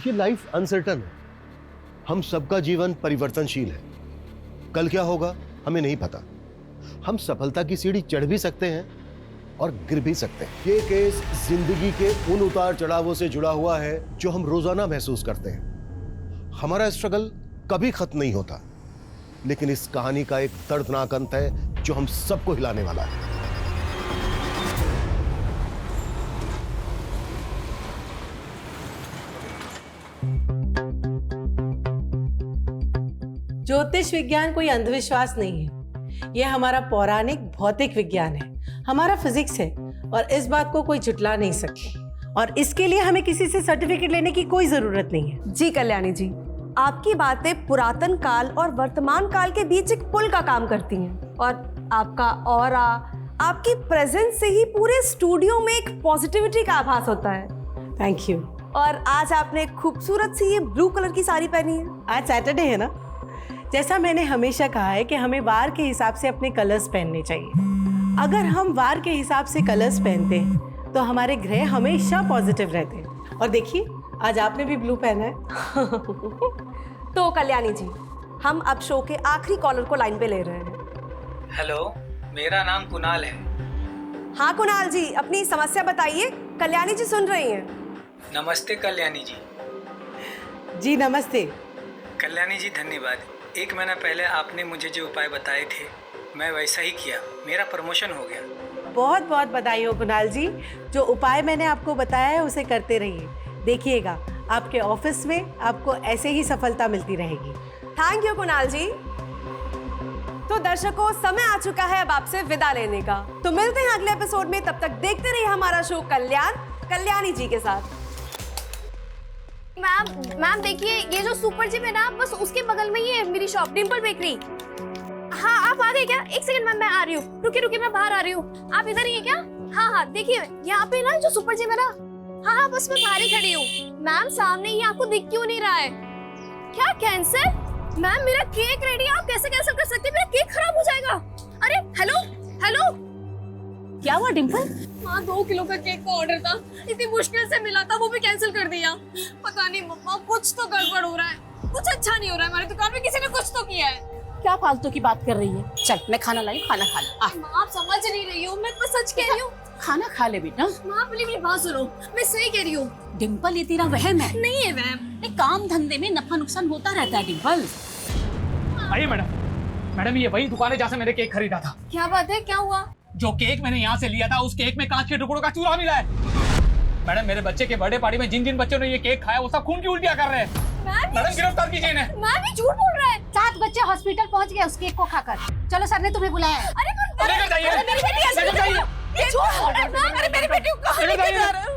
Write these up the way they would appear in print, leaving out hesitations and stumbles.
देखिए, life uncertain है। हम सबका जीवन परिवर्तनशील है। कल क्या होगा हमें नहीं पता। हम सफलता की सीढ़ी चढ़ भी सकते हैं और गिर भी सकते हैं। ये केस जिंदगी के उन उतार चढ़ावों से जुड़ा हुआ है जो हम रोजाना महसूस करते हैं। हमारा स्ट्रगल कभी खत्म नहीं होता, लेकिन इस कहानी का एक दर्दनाक अंत है जो हम सबको हिलाने वाला है। ज्योतिष विज्ञान कोई अंधविश्वास नहीं है। यह हमारा पौराणिक भौतिक विज्ञान है, हमारा फिजिक्स है, और इस बात को कोई झुटला नहीं सकता। और इसके लिए हमें किसी से सर्टिफिकेट लेने की कोई जरूरत नहीं है। जी कल्याणी जी, आपकी बातें पुरातन काल और वर्तमान काल के बीच एक पुल का काम करती हैं। और आपका ऑरा, आपकी प्रेजेंस से ही पूरे स्टूडियो में एक पॉजिटिविटी का आभास होता है। Thank you. और आज आपने खूबसूरत सी ये ब्लू कलर की साड़ी पहनी है। आज सैटरडे है ना। जैसा मैंने हमेशा कहा है कि हमें वार के हिसाब से अपने कलर्स पहनने चाहिए। अगर हम वार के हिसाब से कलर्स पहनते हैं तो हमारे ग्रह हमेशा पॉजिटिव रहते हैं। और देखिए, आज आपने भी ब्लू पहना है। तो कल्याणी जी, हम अब शो के आखिरी कॉलर को लाइन पे ले रहे हैं। हेलो, मेरा नाम कुणाल है। हाँ कुणाल जी, अपनी समस्या बताइए, कल्याणी जी सुन रही हैं। नमस्ते कल्याणी जी। जी नमस्ते। कल्याणी जी धन्यवाद। 1 महीना पहले आपने मुझे जो उपाय बताए थे मैं वैसा ही किया, मेरा प्रमोशन हो गया। बहुत बहुत बधाई हो कुणाल जी। जो उपाय मैंने आपको बताया है उसे करते रहिए। देखिएगा, आपके ऑफिस में आपको ऐसे ही सफलता मिलती रहेगी। थैंक यू कुणाल जी। तो दर्शकों, समय आ चुका है अब आपसे विदा लेने का। तो मिलते हैं अगले एपिसोड में। तब तक देखते रहिए हमारा शो कल्याण कल्याणी जी के साथ। मैम देखिए, ये जो सुपर जिम है ना, बस उसके बगल में ही है मेरी शॉप, डिम्पल बेकरी। हाँ, आप आ गए क्या? 1 सेकंड मैम, मैं आ रही हूँ। रुकिए मैं बाहर आ रही हूँ। आप इधर ही है क्या? हाँ, देखिए यहाँ पे ना जो सुपर जिम है ना। हाँ, बस मैं बाहर ही खड़ी हूँ। मैम सामने ही, आपको दिख क्यों नहीं रहा है? क्या कैंसर? मैम मेरा केक रेडी है, आप कैसे कैंसिल कर सकते हैं? मेरा केक खराब हो जाएगा। अरे हेलो, क्या हुआ डिम्पल? हाँ, 2 किलो का केक का ऑर्डर था, इतनी मुश्किल से मिला था, वो भी कैंसिल कर दिया। पता नहीं मम्मा, कुछ तो गड़बड़ हो रहा है, कुछ अच्छा नहीं हो रहा है। हमारी दुकान में किसी ने कुछ तो किया है। क्या फालतू की बात कर रही है? चल मैं खाना लाई, खाना खा ले। माँ आप समझ नहीं रही हो, मैं तो सच कह रही हूँ। खाना खा ले बेटा। माँ प्लीज मेरी बात सुनो, मैं सही कह रही हूँ। डिम्पल, ये तेरा वहम है। नहीं है वहम। काम धंधे में नफा नुकसान होता रहता है डिम्पल। आइए मैडम, ये वही दुकान है जहाँ से मैंने केक खरीदा था। क्या बात है, क्या हुआ? जो केक मैंने यहाँ से लिया था, उस केक में कांच के टुकड़ों का चूरा मिला है। मैडम, मेरे बच्चे के बर्थडे पार्टी में जिन बच्चों ने ये केक खाया वो सब खून की उल्टियां कर रहे हैं। मैडम गिरफ्तार कीजिए इन्हें। मैम ये झूठ बोल रहा है। 7 बच्चे हॉस्पिटल पहुंच गए उस केक को खाकर। चलो, सर ने तुम्हें बुलाया है। अरे लेकर जाइए, लेकर जाइए। ये झूठ बोल रहा है मैम। अरे मेरी बेटी को कहाँ लेकर जा रहे हो?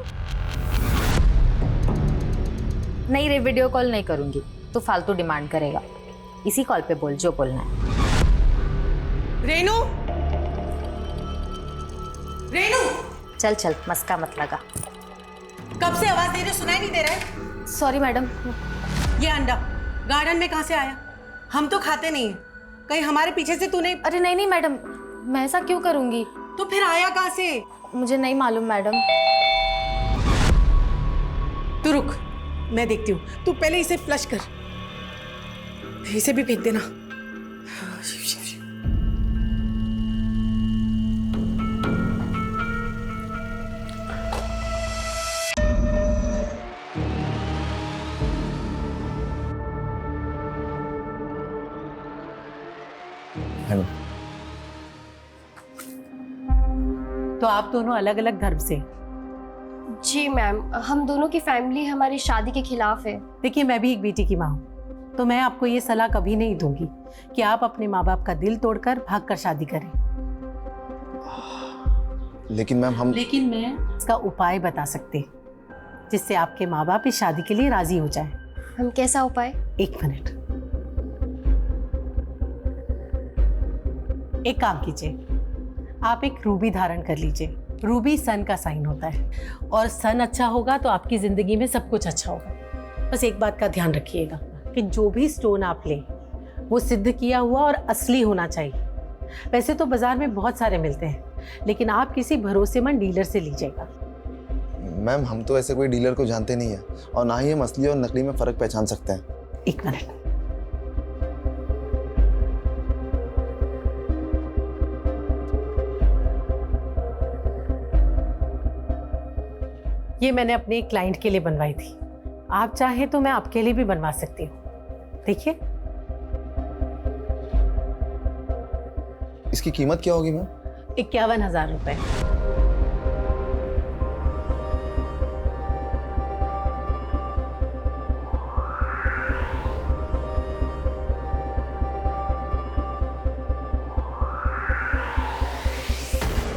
नहीं रे, वीडियो कॉल नहीं करूंगी, तू फालतू डिमांड करेगा। इसी कॉल पे बोल जो बोलना है। रेनू, चल मस्का मत लगा। कब से आवाज दे रही, सुनाई नहीं दे रहा है? Sorry madam. ये अंडा गार्डन में कहाँ से आया? हम तो खाते नहीं हैं। कहीं हमारे पीछे से तूने? अरे नहीं मैडम, मैं ऐसा क्यों करूंगी? तो फिर आया कहाँ से? मुझे नहीं मालूम मैडम। तू रुक, मैं देखती हूँ। तू पहले इसे फ्लश कर, इसे भी फेंक देना। तो आप दोनों अलग अलग धर्म से? जी मैम, हम दोनों की फैमिली हमारी शादी के खिलाफ है। देखिए, मैं भी एक बेटी की माँ हूँ, तो मैं आपको ये सलाह कभी नहीं दूंगी कि आप अपने माँ बाप का दिल तोड़कर भागकर शादी करें। लेकिन मैम लेकिन मैं इसका उपाय बता सकते हैं जिससे आपके माँ बाप इस शादी के लिए राजी हो जाए। हम कैसा उपाय? 1 मिनट। एक काम कीजिए, आप एक रूबी धारण कर लीजिए। रूबी सन का साइन होता है और सन अच्छा होगा तो आपकी जिंदगी में सब कुछ अच्छा होगा। बस एक बात का ध्यान रखिएगा कि जो भी स्टोन आप लें वो सिद्ध किया हुआ और असली होना चाहिए। वैसे तो बाजार में बहुत सारे मिलते हैं, लेकिन आप किसी भरोसेमंद डीलर से लीजिएगा। मैम हम तो ऐसे कोई डीलर को जानते नहीं है और ना ही हम असली और नकली में फ़र्क पहचान सकते हैं। एक मिनट। ये मैंने अपने क्लाइंट के लिए बनवाई थी। आप चाहें तो मैं आपके लिए भी बनवा सकती हूँ। देखिए, इसकी कीमत क्या होगी मैम? 51,000 रुपए।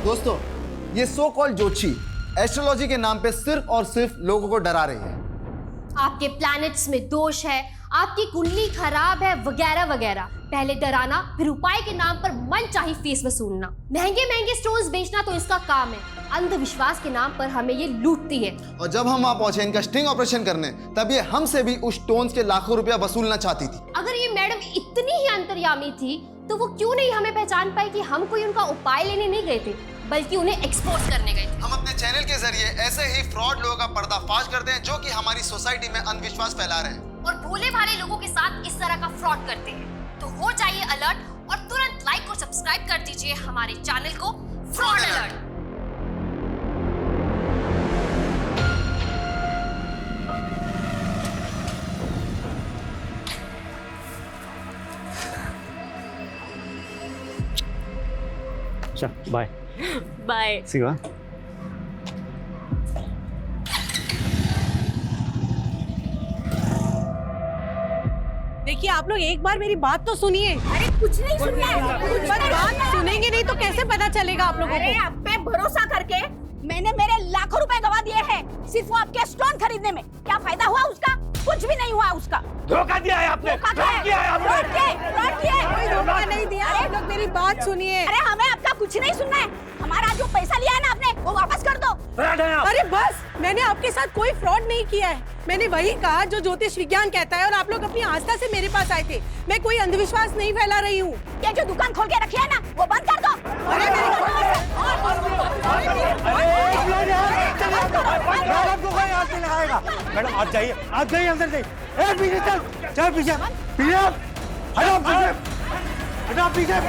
दोस्तों, ये सो कॉल्ड ज्योतिषी एस्ट्रोलॉजी के नाम पे सिर्फ और सिर्फ लोगों को डरा रही है। आपके प्लैनेट्स में दोष है, आपकी कुंडली खराब है, वगैरह वगैरह। पहले डराना, फिर उपाय के नाम पर मनचाही फीस वसूलना, महंगे महंगे स्टोन्स बेचना तो इसका काम है। अंधविश्वास के नाम पर हमें ये लूटती है। और जब हम वहां पहुंचे इनका स्टिंग ऑपरेशन करने, तब ये हमसे भी उस स्टोन्स के लाखों रुपया वसूलना चाहती थी। अगर ये मैडम इतनी ही अंतर्यामी थी तो वो क्यों नहीं हमें पहचान पाई कि हम कोई उनका उपाय लेने नहीं गए थे, बल्कि उन्हें एक्सपोज करने गए थे। हम अपने चैनल के जरिए ऐसे ही फ्रॉड लोगों का पर्दाफाश करते हैं जो कि हमारी सोसाइटी में अंधविश्वास फैला रहे हैं और भोले भाले लोगों के साथ इस तरह का फ्रॉड करते हैं। तो हो जाइए अलर्ट और तुरंत लाइक और सब्सक्राइब कर दीजिए हमारे चैनल को फ्रॉड अलर्ट। चल बाय बाय। शिवा। देखिए, आप लोग एक बार मेरी बात तो सुनिए। अरे कुछ नहीं सुनना है। बात सुनेंगे नहीं तो कैसे पता चलेगा आप लोगों अरे को? आप पे भरोसा करके मैंने मेरे लाखों रुपए गवा दिए हैं सिर्फ वो आपके स्टोन खरीदने में। क्या फायदा हुआ उसका? कुछ भी नहीं हुआ उसका। धोखा दिया है आपने। फ्रॉड किया है आपने। कोई धोखा नहीं दिया। आप लोग मेरी बात सुनिए। अरे हमें आपका कुछ नहीं सुनना है। हमारा जो पैसा लिया है ना आपने, वो वापस कर दो। अरे बस, मैंने आपके साथ कोई फ्रॉड नहीं किया है। मैंने वही कहा जो ज्योतिष विज्ञान कहता है और आप लोग अपनी आस्था से मेरे पास आए थे। मैं कोई अंधविश्वास नहीं फैला रही हूँ। ये जो दुकान खोल के रखी है ना, वो बंद कर दो। मैडम आप जाइए अंदर जाइए। पीछे चल पीछे हटो पीछे।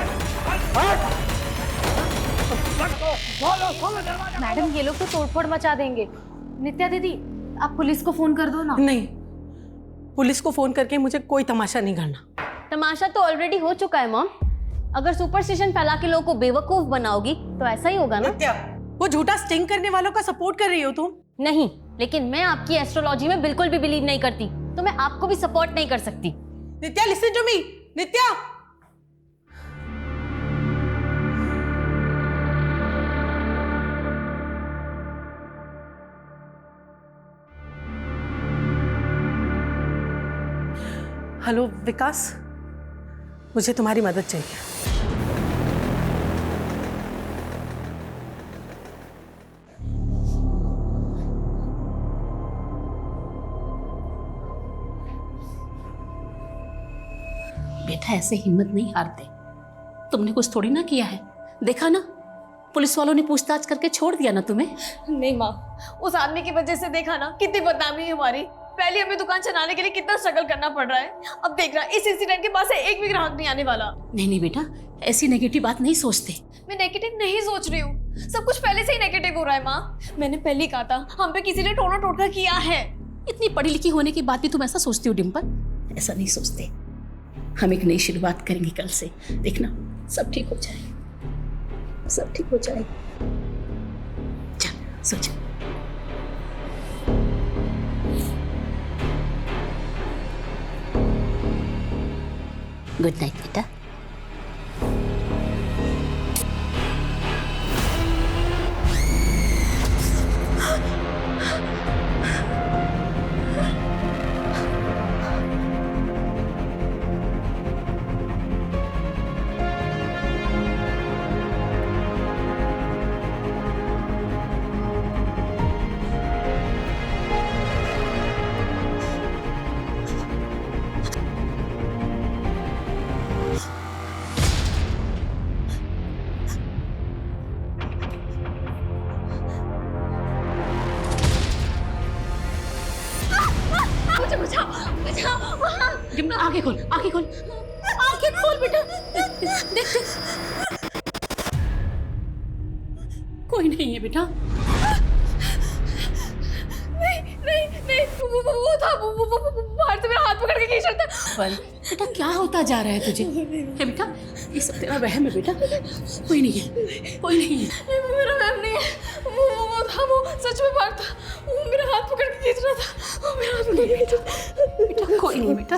मैडम ये लोग तो तोड़फोड़ मचा देंगे। नित्या दीदी आप पुलिस को फोन कर दो ना। नहीं, पुलिस को फोन करके मुझे कोई तमाशा नहीं करना। तमाशा तो ऑलरेडी हो चुका है मॉम। अगर सुपरस्टिशन फैला के लोगों को बेवकूफ बनाओगी तो ऐसा ही होगा ना। वो झूठा स्टिंग करने वालों का सपोर्ट कर रही हो तुम? नहीं, लेकिन मैं आपकी एस्ट्रोलॉजी में बिल्कुल भी बिलीव नहीं करती, तो मैं आपको भी सपोर्ट नहीं कर सकती। Nitya, listen to me. Nitya, hello Vikas, मुझे तुम्हारी मदद चाहिए। बेटा ऐसे हिम्मत नहीं हारते। तुमने कुछ थोड़ी ना किया है, देखा ना पुलिस वालों ने पूछताछ करके छोड़ दिया ना तुम्हें। नहीं माँ, उस आदमी की वजह से देखा ना कितनी बदनामी है हमारी। पहले हमें दुकान चलाने के लिए कितना स्ट्रगल करना पड़ रहा है, अब देख रहा इस इंसिडेंट के बाद से एक भी ग्राहक नहीं आने वाला। नहीं बेटा, ऐसी नेगेटिव बात नहीं सोचते। मैं नेगेटिव नहीं सोच रही हूँ, सब कुछ पहले से ही नेगेटिव हो रहा है माँ। मैंने पहले ही कहा था हम पे किसी ने टोना टोटका किया है। इतनी पढ़ी लिखी होने के बाद भी तुम ऐसा सोचती हो डिम्पल? ऐसा नहीं सोचते। हम एक नई शुरुआत करेंगे कल से, देखना सब ठीक हो जाएगा, सब ठीक हो जाएगा। चल सो जा। गुड नाइट बेटा। आंखें खोल बेटा, देख देख, कोई नहीं है बेटा। नहीं, वो था, वो बाहर से मेरा हाथ पकड़ के खींच रहा था। पर बेटा क्या होता जा रहा है तुझे? है बेटा, ये सब तेरा वहम है बेटा, कोई नहीं है, कोई नहीं है। मेरा वहम नहीं है, वो था, वो सच में बाहर था, वो मेरा हाथ पकड़ के खींच रहा था, वो मेरा हाथ पकड़ के खींच रहा था। बेटा कोई नहीं बेटा।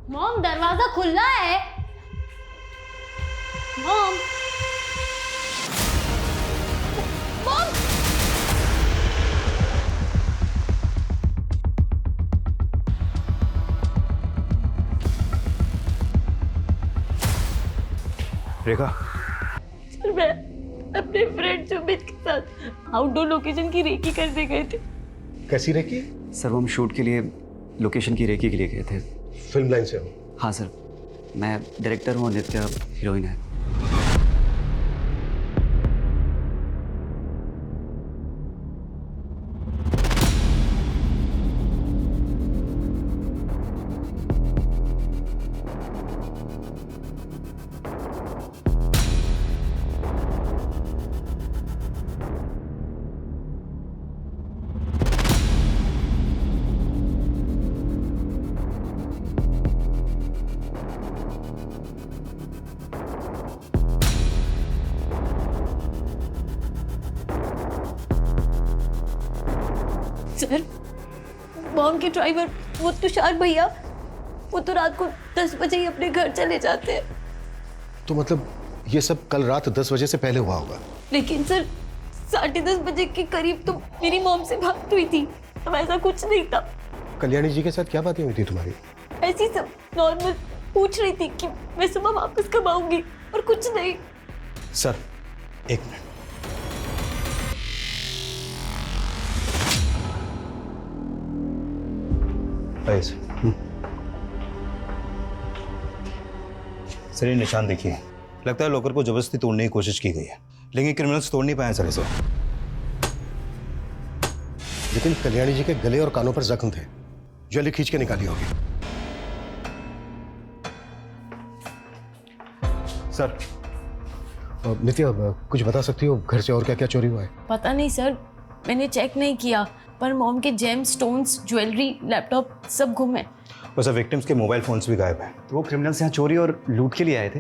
मॉम दरवाजा खुला है। मॉम मॉम रेखा, सर मैं अपने फ्रेंड सुमित के साथ आउटडोर लोकेशन की रेकी करने गए थे। कैसी रेकी? सर वो हम शूट के लिए लोकेशन की रेकी के लिए गए थे। फिल्म लाइन से हो? हाँ सर, मैं डायरेक्टर हूँ, नित्या हीरोइन है। सर मॉम के ड्राइवर वो तुषार भैया, वो तो रात को 10 बजे ही अपने घर चले जाते हैं। तो मतलब ये सब कल रात 10 बजे से पहले हुआ होगा? लेकिन सर 10:30 बजे के करीब तो मेरी मॉम से बात हुई थी, अब ऐसा कुछ नहीं था। कल्याणी जी के साथ क्या बातें हुई थी तुम्हारी? ऐसी सब नॉर्मल पूछ रही थी कि मैं सुबह वापस कब आऊंगी और कुछ नहीं। सर एक मिनट। सर ये निशान देखिए, लगता है लॉकर को जबरदस्ती तोड़ने की कोशिश की गई है, लेकिन क्रिमिनल्स तोड़ नहीं पाए सर इसे। लेकिन कल्याणी जी के गले और कानों पर जख्म थे, ज्वेलरी खींच के निकाली होगी। सर नित्या कुछ बता सकती हो घर से और क्या क्या चोरी हुआ है? पता नहीं सर, मैंने चेक नहीं किया, पर मॉम के जेम स्टोन्स, ज्वेलरी, लैपटॉप सब गुम है। और सर विक्टिम्स के मोबाइल फोन्स भी गायब हैं। तो वो क्रिमिनल्स यहाँ चोरी और लूट के लिए आए थे?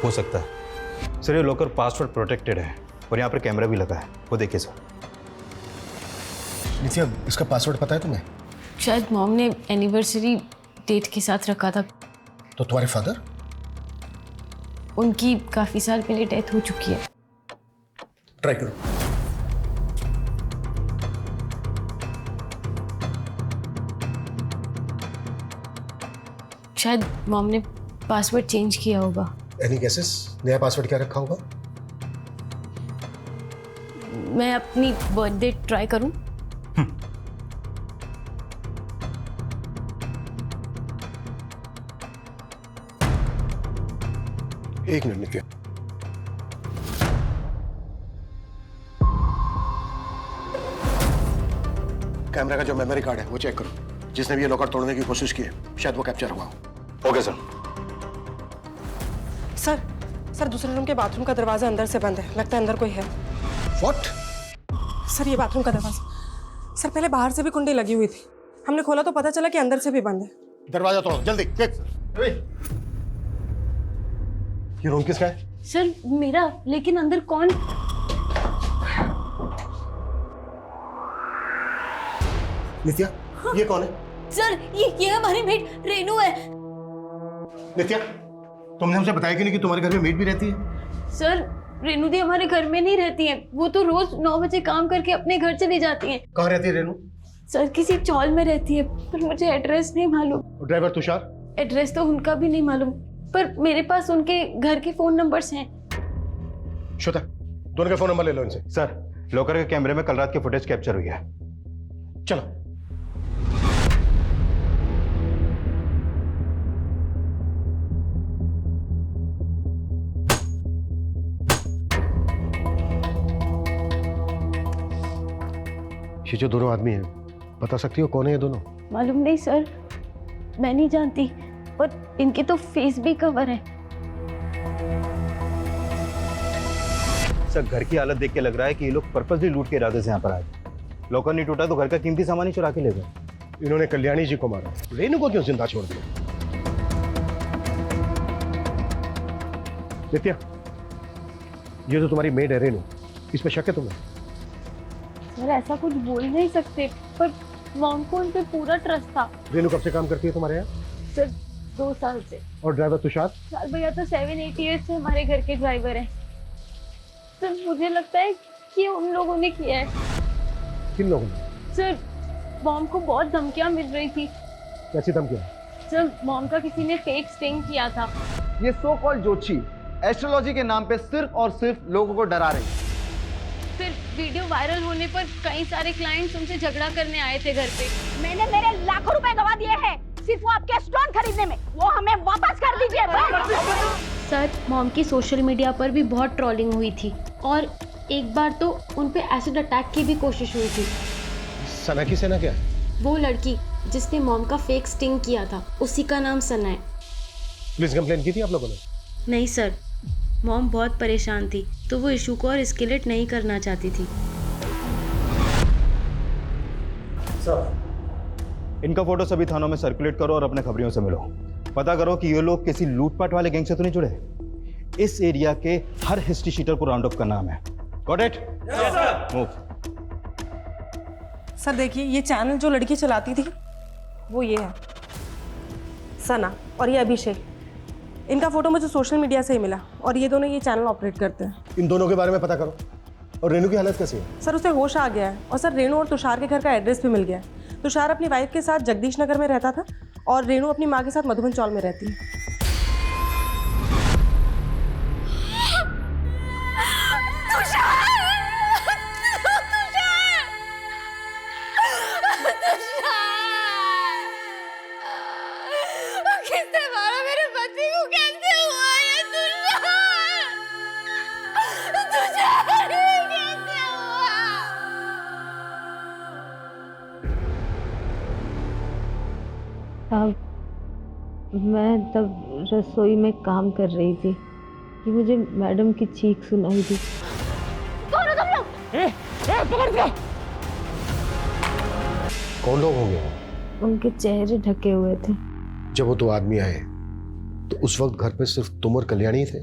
हो सकता है सर, ये लॉकर पासवर्ड प्रोटेक्टेड है और यहाँ पर कैमरा भी लगा है, वो देखिए सर। नित्या इसका पासवर्ड पता है तुम्हें? शायद मॉम ने एनिवर्सरी डेट के साथ रखा था। तो तुम्हारे फादर? उनकी काफ़ी साल पहले डेथ हो चुकी है। ट्राई करो। शायद मॉम ने पासवर्ड चेंज किया होगा। Any guesses? नया पासवर्ड क्या रखा होगा? मैं अपनी बर्थडे ट्राई करूं? एक मिनट नित्या। कैमरा का जो मेमोरी कार्ड है वो चेक करो। जिसने भी ये लॉकर तोड़ने की कोशिश की है शायद वो कैप्चर हुआ हो। Okay sir. सर दूसरे रूम के बाथरूम का दरवाजा अंदर से बंद है, लगता है अंदर कोई है। व्हाट? सर ये बाथरूम का दरवाजा। सर पहले बाहर से भी कुंडी लगी हुई थी, हमने खोला तो पता चला कि अंदर से भी बंद है। दरवाजा तोड़ो जल्दी, क्विक। ये रूम किसका है? सर मेरा, लेकिन अंदर कौन? नित्या ये कौन है? सर ये हमारी मेड रेनू है। नित्या तुमने हमसे बताया कि नहीं कि तुम्हारे घर में मेड भी रहती है? सर रेनू दी हमारे घर में नहीं रहती है, वो तो रोज 9 बजे काम करके अपने घर चली जाती है। कहाँ रहती है रेनू? सर किसी चौल में रहती है, पर मुझे एड्रेस नहीं मालूम। ड्राइवर तुषार? एड्रेस तो उनका भी नहीं मालूम, पर मेरे पास उनके घर के फोन नंबर्स हैं। श्वेता दोनों का फोन नंबर ले लो इनसे। सर लॉकर के कैमरे में कल रात की फुटेज कैप्चर हुई है। चलो। ये जो दोनों आदमी हैं बता सकती हो कौन है ये दोनों? मालूम नहीं सर, मैं नहीं जानती, पर इनके तो फेस भी कवर है। सर घर की हालत देख के लग रहा है कि ये लोग पर्पसली लूट के इरादे से यहाँ पर आए। लॉकर नहीं टूटा तो घर का कीमती सामान ही चुरा के ले गए। इन्होंने कल्याणी जी को मारा, रेनू को क्यों जिंदा छोड़ दिया? नित्या ये तो तुम्हारी मेड है रेनू, इस पे शक है तुम्हें? सर ऐसा कुछ बोल नहीं सकते, पर मॉम को उन पे पूरा ट्रस्ट था। रेनू कब से काम करती है तुम्हारे यहाँ? सर 2 साल से। और ड्राइवर तुषार? सर भैया तो 7-8 ईयर्स से हमारे घर के ड्राइवर हैं। सर मुझे लगता है कि उन लोगों ने किया है। किन लोगों ने? सर मॉम को बहुत धमकियां मिल रही थी। कैसी धमकियां? सर मॉम का किसी ने फेक स्टिंग किया था। ये सो कॉल्ड ज्योति एस्ट्रोलॉजी के नाम पे सिर्फ और सिर्फ लोगों को डरा रही है। फिर वीडियो वायरल होने पर कई सारे क्लाइंट्स उनसे झगड़ा करने आए थे घर पे। मैंने मेरे लाखों रुपए गवा दिए हैं सिर्फ वो आपके स्टोन खरीदने में, वो हमें वापस कर दीजिए। सर मॉम की सोशल मीडिया पर भी बहुत ट्रोलिंग हुई थी, और एक बार तो उन पे एसिड अटैक की भी कोशिश हुई थी। सना की सेना क्या है? वो लड़की जिसने मॉम का फेक स्टिंग किया था, उसी का नाम सना है। पुलिस कंप्लेंट की थी आप लोगों ने? नहीं सर, मॉम बहुत परेशान थी तो वो इशू को और एस्केलेट नहीं करना चाहती थी। सर इनका फोटो सभी थानों में सर्कुलेट करो और अपने खबरियों से मिलो। पता करो कि ये लोग किसी लूटपाट वाले गैंग से तो नहीं जुड़े। इस एरिया के हर हिस्ट्री शीटर को राउंड अप करना है। Got it? Yes sir. Move. Sir देखिए ये चैनल जो लड़की चलाती थी वो ये है सना, और ये अभिषेक। इनका फोटो मुझे सोशल मीडिया से ही मिला, और ये दोनों ये चैनल ऑपरेट करते हैं। इन दोनों के बारे में पता करो। और रेनू की हालत कैसी है? सर उसे होश आ गया है, और सर रेनू और तुषार के घर का एड्रेस भी मिल गया है। तुषार अपनी वाइफ के साथ जगदीश नगर में रहता था, और रेनू अपनी माँ के साथ मधुबन चौल में रहती है। मैं तब रसोई में काम कर रही थी कि मुझे मैडम की चीख सुनाई दी। कौन हो तुम लोग? पकड़ के। कौन लोग होंगे? उनके चेहरे ढके हुए थे। जब वो 2 आदमी आए तो उस वक्त घर पे सिर्फ तुम और कल्याणी थे?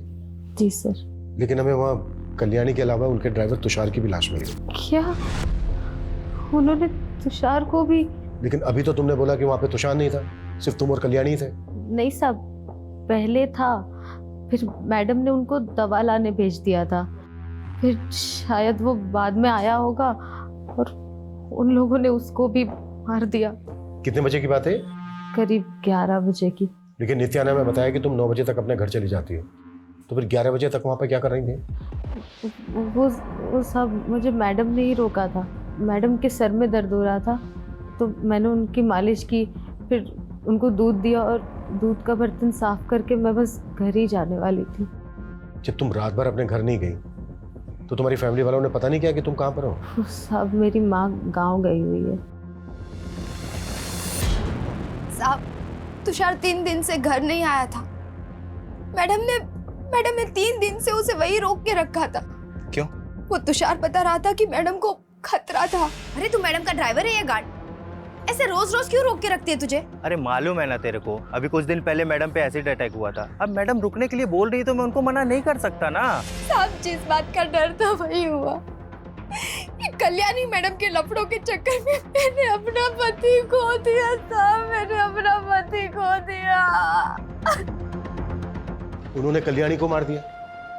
जी सर। लेकिन हमें वहाँ कल्याणी के अलावा उनके ड्राइवर तुषार की भी लाश मिली। क्या उन्होंने तुषार को भी? लेकिन अभी तो तुमने बोला कि वहाँ पे तुषार नहीं था, सिर्फ तुम और कल्याणी थे। नहीं साहब, पहले था, फिर मैडम ने उनको दवा लाने भेज दिया था। फिर शायद वो बाद में आया होगा और उन लोगों ने उसको भी मार दिया। कितने बजे की बात है? करीब 11 बजे की। लेकिन नित्या ने हमें बताया कि तुम 9 बजे तक अपने घर चली जाती हो, तो फिर 11 बजे तक वहाँ पे क्या कर रही थी? वो सब मुझे मैडम ने ही रोका था। मैडम के सर में दर्द हो रहा था तो मैंने उनकी मालिश की, फिर उनको दूध दिया और दूध का बर्तन साफ करके मैं बस घर ही जाने वाली थी। जब तुम रात भर अपने घर नहीं गई तो तुम्हारी फैमिली वालों ने पता नहीं किया कि तुम कहाँ पर हो? साहब मेरी माँ गांव गई हुई है। साहब तुषार 3 दिन से घर नहीं आया था। मैडम ने 3 दिन से उसे वही रोक के रखा था। क्यों? वो तुषार बता रहा था कि मैडम को खतरा था। अरे तू मैडम का ड्राइवर है या गार्ड? ऐसे रोज रोज क्यों रोक के रखती है तुझे? अरे मालूम है ना तेरे को, अभी कुछ दिन पहले मैडम पे एसिड अटैक हुआ था। अब मैडम रुकने के लिए बोल रही तो मैं उनको मना नहीं कर सकता ना। साहब जिस बात का डर था वही हुआ। ये कल्याणी मैडम के लफड़ों के चक्कर में मैंने अपना पति खो दिया। साहब मैंने अपना पति खो दिया। उन्होंने कल्याणी को मार दिया,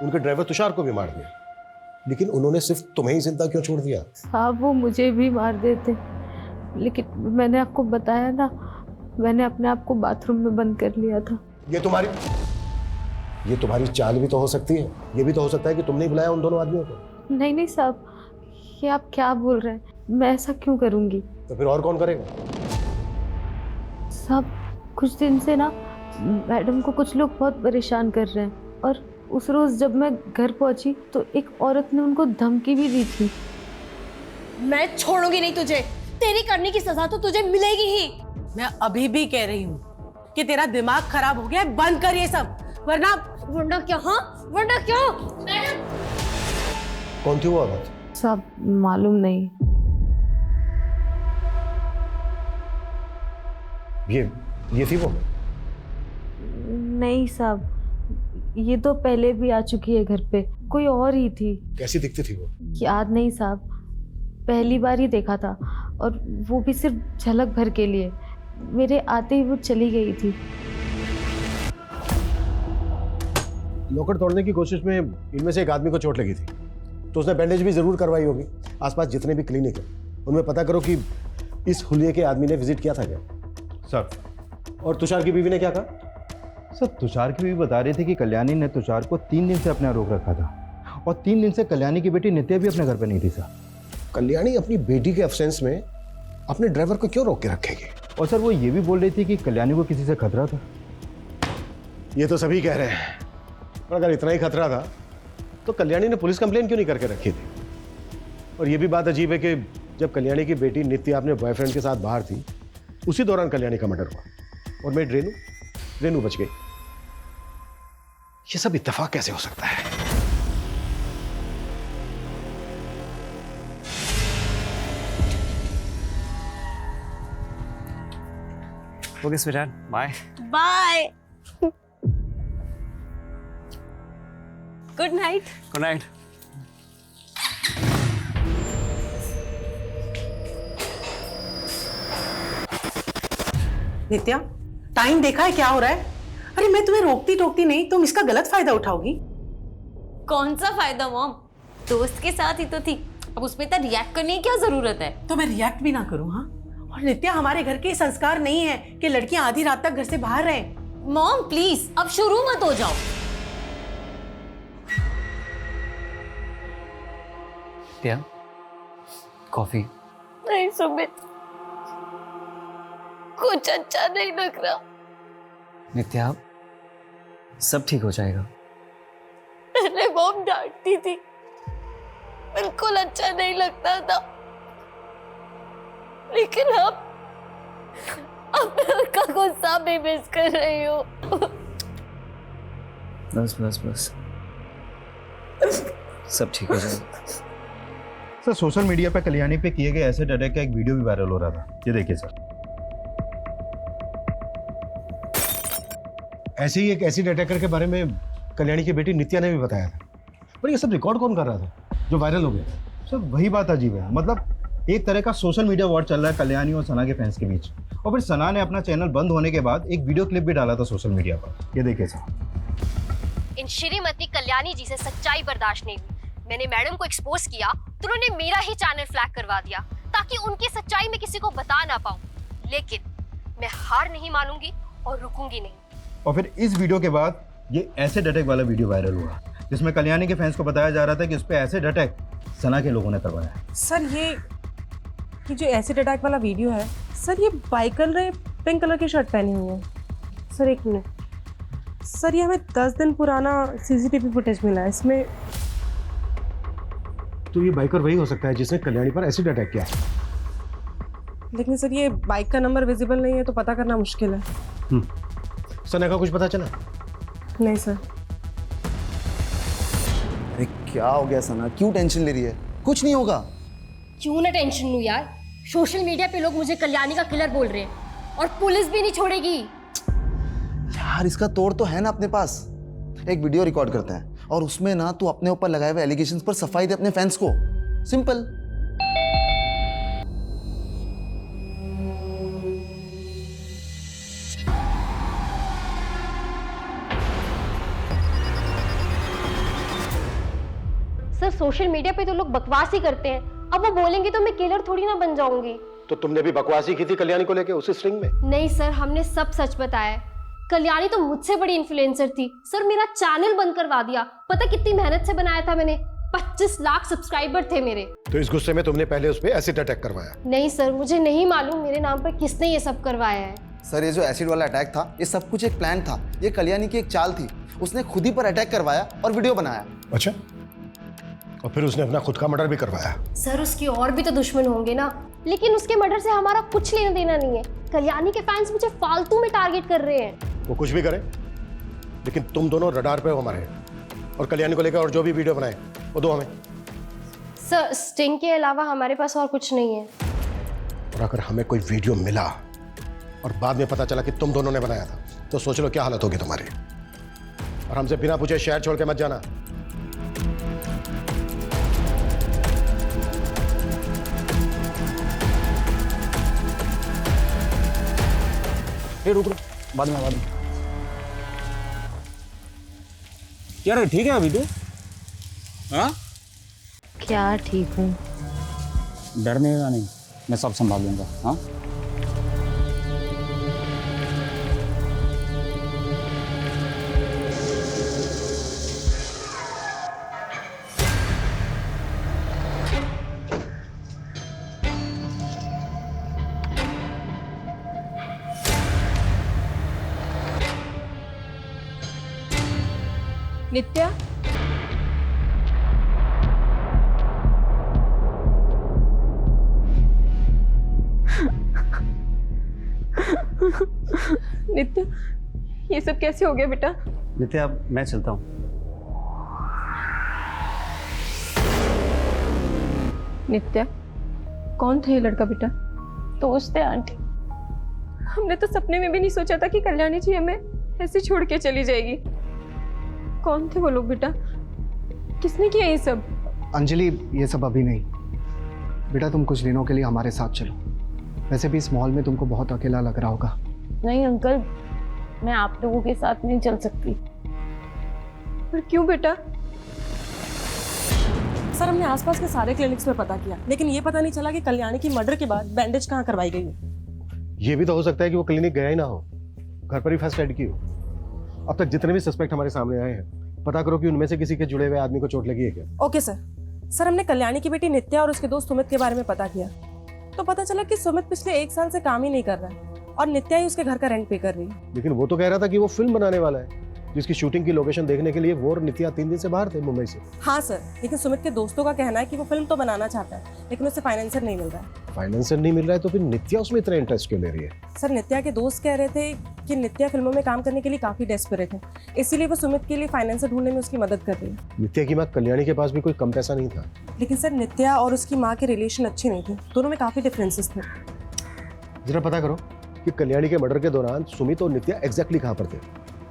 उनके ड्राइवर तुषार को भी मार दिया, लेकिन उन्होंने सिर्फ तुम्हें ही जिंदा क्यों छोड़ दिया? साहब वो मुझे भी मार देते, लेकिन मैंने आपको बताया ना, मैंने अपने आप को बाथरूम में बंद कर लिया था। ये तुम्हारी चाल भी तो हो सकती है। ये भी तो हो सकता है कि तुमने ही बुलाया उन दोनों आदमियों को। नहीं साहब, ये आप क्या बोल रहे हैं? मैं ऐसा क्यों करूंगी? तो फिर और कौन करेगा? साहब कुछ दिन से ना मैडम को कुछ लोग बहुत परेशान कर रहे हैं, और उस रोज जब मैं घर पहुंची तो एक औरत ने उनको धमकी भी दी थी। मैं छोड़ूंगी नहीं तुझे, तेरी करने की सजा तो तुझे मिलेगी ही। मैं अभी भी कह रही हूँ कि तेरा दिमाग खराब हो गया है, बंद कर ये सब, वरना क्या? हाँ वरना क्या? मैडम कौन थी वो औरत? साहब मालूम नहीं। ये थी वो? नहीं साहब, ये तो पहले भी आ चुकी है घर पे, कोई और ही थी। कैसी दिखती थी वो? याद नहीं साहब, पहली बार ही देखा था और वो भी सिर्फ झलक भर के लिए। मेरे आते ही वो चली गई थी। लॉकर तोड़ने की कोशिश में इनमें से एक आदमी को चोट लगी थी, तो उसने बैंडेज भी जरूर करवाई होगी। आसपास जितने भी क्लिनिक है उनमें पता करो कि इस हुलिये के आदमी ने विजिट किया था क्या? सर। और तुषार की बीवी ने क्या कहा? सर तुषार की बीवी बता रही थी कि कल्याणी ने तुषार को 3 दिन से अपने रोक रखा था, और 3 दिन से कल्याणी की बेटी नित्या भी अपने घर पर नहीं थी। सर कल्याणी अपनी बेटी के एब्सेंस में अपने ड्राइवर को क्यों रोक के रखेगी? और सर वो ये भी बोल रही थी कि कल्याणी को किसी से खतरा था। ये तो सभी कह रहे हैं, पर अगर इतना ही खतरा था तो कल्याणी ने पुलिस कंप्लेन क्यों नहीं करके रखी थी? और ये भी बात अजीब है कि जब कल्याणी की बेटी नित्या अपने बॉयफ्रेंड के साथ बाहर थी, उसी दौरान कल्याणी का मर्डर हुआ और मेड रेनू बच गई। ये सब इत्तेफाक कैसे हो सकता है? Okay sweetheart, bye. Bye. Good night. Good night. Nitya, time देखा है क्या हो रहा है? अरे मैं तुम्हें रोकती टोकती नहीं, तुम इसका गलत फायदा उठाओगी। कौन सा फायदा मॉम? दोस्त के साथ ही तो थी, अब उसमें इतना रिएक्ट करने की क्या जरूरत है? तो मैं रिएक्ट भी ना करूं? हाँ, और नित्या हमारे घर के संस्कार नहीं है कि लड़कियां आधी रात तक घर से बाहर रहें। मॉम प्लीज अब शुरू मत हो जाओ। क्या? कॉफी? नहीं सुमित, कुछ अच्छा नहीं लग रहा। नित्या सब ठीक हो जाएगा। पहले मॉम डांटती थी, बिल्कुल अच्छा नहीं लगता था, लेकिन अब मैं उसका गुस्सा भी मिस कर रही हूँ। बस सब ठीक हो जाएगा। सर सोशल मीडिया पे कल्याणी पे किए गए एसिड अटैक का एक वीडियो भी वायरल हो रहा था, ये देखिए सर। ऐसे ही एक एसिड अटैकर के बारे में कल्याणी की बेटी नित्या ने भी बताया था, पर ये सब रिकॉर्ड कौन कर रहा था जो वायरल हो गया? सर वही बात अजीब है, मतलब एक तरह का सोशल मीडिया वॉर चल रहा है कल्याणी और सना के फैंस के बीच, और फिर सना ने अपना चैनल बंद होने के बाद एक वीडियो क्लिप भी डाला था सोशल मीडिया पर, ये देखिए सर। इन श्रीमती कल्याणी जी से सच्चाई बर्दाश्त नहीं हुई। मैंने मैडम को एक्सपोज किया तो उन्होंने मेरा ही चैनल फ्लैग करवा दिया ताकि उनकी सच्चाई मैं किसी को बता ना पाऊं। लेकिन मैं हार नहीं मानूंगी और रुकूंगी नहीं। और फिर इस वीडियो के बाद ये एसिड अटैक वाला वीडियो वायरल हुआ जिसमें कल्याणी के फैंस को बताया जा रहा था कि उस पर एसिड अटैक सना के लोगों ने करवाया। सर ये जो एसिड अटैक वाला वीडियो है सर, ये बाइकर ने पिंक कलर की शर्ट पहनी हुई है। सर एक मिनट सर, ये हमें 10 दिन पुराना सीसीटीवी फुटेज मिला है इसमें। तो ये बाइकर वही हो सकता है जिसने कल्याणी पर एसिड अटैक किया। लेकिन सर ये बाइक का नंबर विजिबल नहीं है तो पता करना मुश्किल है। सना का कुछ पता चला? नहीं सर। अरे क्या हो गया सना, क्यों टेंशन ले रही है? कुछ नहीं होगा। क्यों ना टेंशन लूं यार, सोशल मीडिया पे लोग मुझे कल्याणी का किलर बोल रहे हैं और पुलिस भी नहीं छोड़ेगी। यार इसका तोड़ तो है ना अपने पास। एक वीडियो रिकॉर्ड करते हैं और उसमें ना तू अपने ऊपर लगाए हुए एलिगेशंस पर सफाई दे अपने फैंस को। सिंपल। सर सोशल मीडिया पे तो लोग बकवास ही करते हैं, अब वो बोलेंगे तो मैं किलर थोड़ी ना बन जाऊंगी। तो तुमने भी बकवासी की थी कल्याणी को लेके उस स्ट्रिंग में? नहीं सर, हमने सब सच बताया। कल्याणी तो मुझसे बड़ी इन्फ्लुएंसर थी सर, मेरा चैनल बंद करवा दिया। पता कितनी मेहनत से बनाया था मैंने, 25 लाख सब्सक्राइबर थे मेरे। तो इस गुस्से में तुमने पहले उस पे एसिड अटैक करवाया? नहीं सर, मुझे नहीं मालूम मेरे नाम पर किसने ये सब करवाया है। सर ये जो एसिड वाला अटैक था ये सब कुछ एक प्लान था। ये कल्याणी की एक चाल थी, उसने खुद ही पर अटैक करवाया और वीडियो बनाया। अच्छा, और फिर उसने अपना खुद का मर्डर भी करवाया? सर उसके और भी तो दुश्मन होंगे ना, लेकिन उसके मर्डर से हमारा कुछ लेना देना नहीं है। कल्याणी के फैंस मुझे फालतू में टारगेट कर रहे हैं। वो कुछ भी करे, लेकिन तुम दोनों रडार पे हो हमारे। और कल्याणी को लेकर और जो भी वीडियो बनाए वो दो हमें। सर स्टिंग के अलावा हमारे पास और कुछ नहीं है। और अगर हमें कोई वीडियो मिला और बाद में पता चला कि तुम दोनों ने बनाया था तो सोच लो क्या हालत होगी तुम्हारी। और हमसे बिना पूछे शहर छोड़ के मत जाना। रुक बाद में यार ठीक है अभी तो? हाँ क्या ठीक हूँ? डरने का नहीं, मैं सब संभाल लूंगा। हाँ नित्या नित्या ये सब कैसे हो गया बेटा? नित्या अब मैं चलता हूँ। नित्या कौन था ये लड़का बेटा? दोस्त है आंटी। हमने तो सपने में भी नहीं सोचा था कि कल्याणी जी हमें ऐसे छोड़ के चली जाएगी। कौन थे वो लोग बेटा? किसने किया ये सब? अंजलि ये सब अभी नहीं बेटा, तुम कुछ दिनों के लिए हमारे साथ चलो। वैसे भी इस माहौल में तुमको बहुत अकेला लग रहा होगा। नहीं अंकल, मैं आप लोगों के साथ नहीं चल सकती। पर क्यों बेटा? सर हमने आसपास के सारे क्लिनिक्स में पता किया, लेकिन ये पता नहीं चला कि कल्याणी की मर्डर के बाद बैंडेज कहाँ करवाई गई है। ये भी तो हो सकता है कि वो क्लिनिक गया ही ना हो, घर पर ही फर्स्ट एड की हो। अब तक जितने भी सस्पेक्ट हमारे सामने आए हैं, पता करो कि उनमें से किसी के जुड़े हुए आदमी को चोट लगी है क्या। Okay sir. सर हमने कल्याणी की बेटी नित्या और उसके दोस्त सुमित के बारे में पता किया, तो पता चला कि सुमित पिछले 1 साल से काम ही नहीं कर रहा है और नित्या ही उसके घर का रेंट पे कर रही है। लेकिन वो तो कह रहा था कि वो फिल्म बनाने वाला है, जिसकी शूटिंग की लोकेशन देखने के लिए वो और नित्या 3 दिन से बाहर थे मुंबई से। हाँ सर, लेकिन सुमित के दोस्तों का कहना है कि वो फिल्म तो बनाना चाहता है, लेकिन उसे फाइनेंसर नहीं मिल रहा है। फाइनेंसर नहीं मिल रहा है तो फिर नित्या उसमें इतना इंटरेस्ट क्यों ले रही है? सर नित्या के दोस्त कह रहे थे कि नित्या फिल्मों में काम करने के लिए काफी डेस्परेट है, इसीलिए वो सुमित के लिए फाइनेंसर ढूंढने में उसकी मदद कर रही है। नित्या की माँ कल्याणी के पास भी कोई कम पैसा नहीं था। लेकिन सर नित्या और उसकी माँ के रिलेशन अच्छे नहीं थे, दोनों में काफी डिफरेंसेस थे। जरा पता करो कि कल्याणी के मर्डर के दौरान सुमित और नित्या एग्जैक्टली कहाँ पर थे।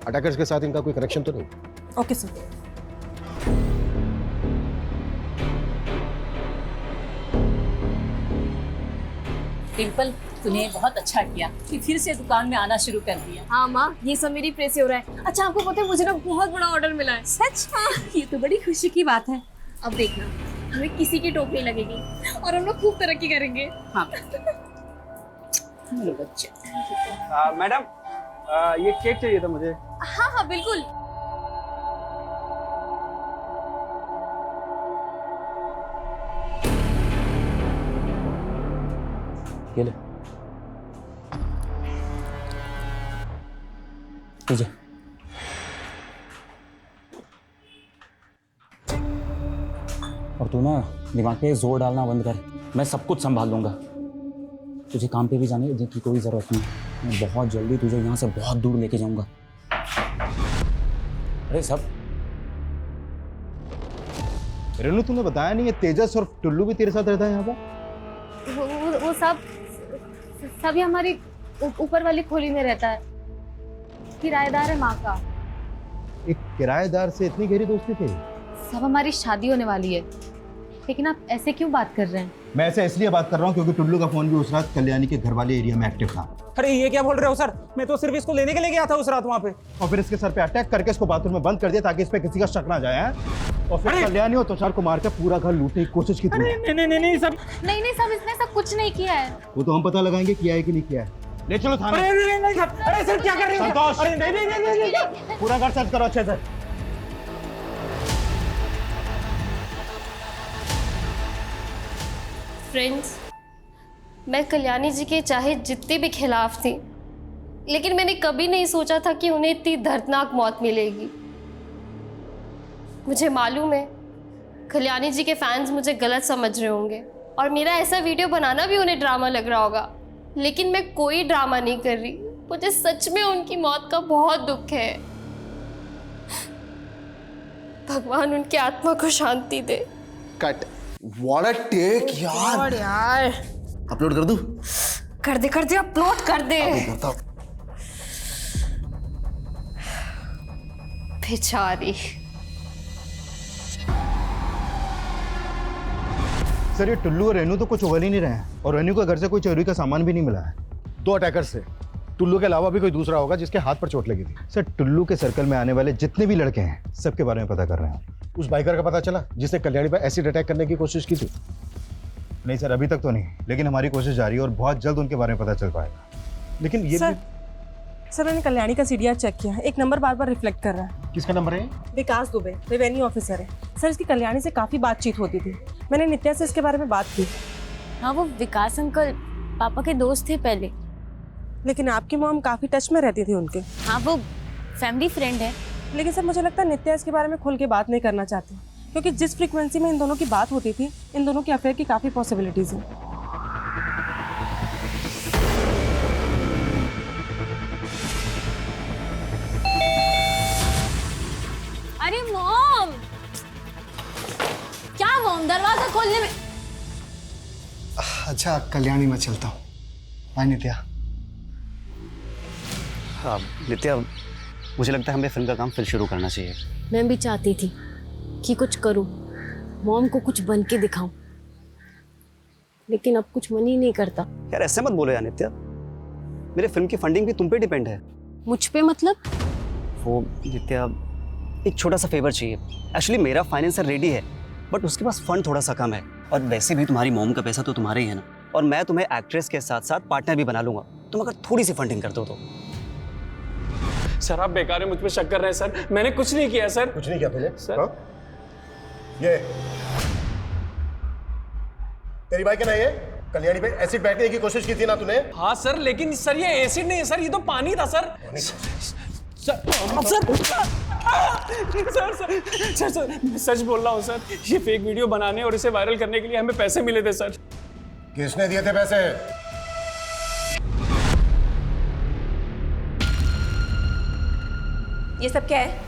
अटैकर्स के साथ इनका कोई कनेक्शन तो नहीं? Okay sir. डिम्पल तूने बहुत अच्छा किया कि फिर से दुकान में आना शुरू कर दिया। हाँ माँ, ये सब मेरी प्रेस से हो रहा है। अच्छा आपको पता है मुझे ना बहुत बड़ा ऑर्डर मिला है। सच? हाँ, ये तो बड़ी खुशी की बात है। अब देखना, हमें किसी की टोकरी लगेगी और हम लोग खूब तरक्की करेंगे। हाँ मेरे बच्चे। मैडम ये केक चाहिए था मुझे। हाँ हाँ बिल्कुल। ये ले तुझे। और तू ना दिमाग पे जोर डालना बंद कर, मैं सब कुछ संभाल लूंगा। तुझे काम पे भी जाने की कोई जरूरत नहीं, मैं बहुत जल्दी तुझे यहाँ से बहुत दूर लेके जाऊंगा। अरे सब रेनू तुमने बताया नहीं, ये तेजस और टुल्लू भी तेरे साथ रहता है यहाँ पर? वो सब हमारी ऊपर वाली खोली में रहता है, किराएदार है माँ का। एक किराएदार से इतनी गहरी दोस्ती थी? सब हमारी शादी होने वाली है, लेकिन आप ऐसे क्यों बात कर रहे हैं? मैं ऐसे इसलिए बात कर रहा हूँ क्योंकि टुल्लू का फोन भी उस रात कल्याणी के घर वाले एरिया में एक्टिव था। अरे ये क्या बोल रहे हो सर, मैं तो सिर्फ इसको लेने के लिए गया था उस रात वहाँ पे। और फिर इसके सर पे अटैक करके इसको बाथरूम में बंद कर दिया ताकि इस पे किसी का शक ना जाए। और फिर कल्याणी और तुषार को मार के पूरा घर लूटने की कोशिश की। नहीं सब नहीं सब इसने सब कुछ नहीं किया है। वो तो हम पता लगाएंगे किया है कि नहीं किया है। ले चलो थाने। अरे सर क्या कर रहे हो? संतोष, अरे नहीं पूरा घर सर्च करो अच्छे से। फ्रेंड्स, मैं कल्याणी जी के चाहे जितने भी खिलाफ थी, लेकिन मैंने कभी नहीं सोचा था कि उन्हें इतनी दर्दनाक मौत मिलेगी। मुझे मालूम है कल्याणी जी के फैंस मुझे गलत समझ रहे होंगे और मेरा ऐसा वीडियो बनाना भी उन्हें ड्रामा लग रहा होगा, लेकिन मैं कोई ड्रामा नहीं कर रही। मुझे सच में उनकी मौत का बहुत दुख है। भगवान उनकी आत्मा को शांति दे। कट। व्हाट अ टेक यार। यार अपलोड कर दूं? कर दे अपलोड कर दे। बेचारी। सर ये टुल्लू और रेनू तो कुछ उगल ही नहीं रहे हैं और रेनू के घर से कोई चोरी का सामान भी नहीं मिला है। 2 अटैकर्स से टुल्लू के अलावा भी कोई दूसरा होगा जिसके हाथ पर चोट लगी थी। सर टुल्लू के सर्कल में आने वाले जितने भी लड़के हैं सबके बारे में पता कर रहे हैं। उस बाइकर का पता चला जिसने कल्याणी पर एसिड अटैक करने की कोशिश की थी? नहीं सर अभी तक तो नहीं, लेकिन हमारी कोशिश जारी है और बहुत जल्द उनके बारे में पता चल पाएगा। लेकिन ये सर मैंने कल्याणी का सीडीआर चेक किया, एक नंबर बार बार रिफ्लेक्ट कर रहा है। किसका नंबर है? विकास दुबे, रेवेन्यू ऑफिसर है। सर इसकी कल्याणी से काफी बातचीत होती थी, मैंने नित्या से इसके बारे में बात की। हाँ वो विकास अंकल पापा के दोस्त थे पहले, लेकिन आपकी मॉम काफी टच में रहती थी उनके। हाँ वो फैमिली फ्रेंड है। लेकिन सर मुझे लगता है नित्या इसके बारे में खुल के बात नहीं करना चाहती, क्योंकि जिस फ्रीक्वेंसी में इन दोनों की बात होती थी, इन दोनों के अफेयर की काफी पॉसिबिलिटीज हैं। अरे मॉम, क्या मॉम दरवाजा खोलने में। अच्छा कल्याणी मैं चलता हूँ। बाय नित्या। हाँ नित्या, मुझे लगता है हमें फिल्म का काम फिर शुरू करना चाहिए। मैं भी चाहती थी कि कुछ करूं, मॉम को कुछ बन के दिखाऊं, लेकिन अब कुछ मन ही नहीं करता। यार ऐसे मत बोलो यार नित्या, मेरे फिल्म की फंडिंग भी तुम पे डिपेंड है। मुझ पे मतलब? वो नित्या एक छोटा सा फेवर चाहिए। एक्चुअली मेरा फाइनेंसर रेडी है बट उसके पास फंड थोड़ा सा कम है, और वैसे भी तुम्हारी मॉम का पैसा तो तुम्हारे ही है ना, और मैं तुम्हें एक्ट्रेस के साथ साथ पार्टनर भी बना लूंगा, तुम अगर थोड़ी सी फंडिंग कर दो तो। सर आप बेकार है मुझ पे शक कर रहे हैं सर, मैंने कुछ नहीं किया सर। कुछ नहीं किया तूने? सर हाँ? ये तेरी बाइक है ना? ये कल्याणी पे एसिड बैठने की कोशिश की थी ना तूने? हाँ सर, लेकिन सर ये एसिड नहीं है सर, ये तो पानी था सर। सर मैं सच बोल रहा हूँ सर, ये फेक वीडियो बनाने और इसे वायरल करने के लिए हमें पैसे मिले थे सर। किसने दिए थे पैसे? ये सब क्या है?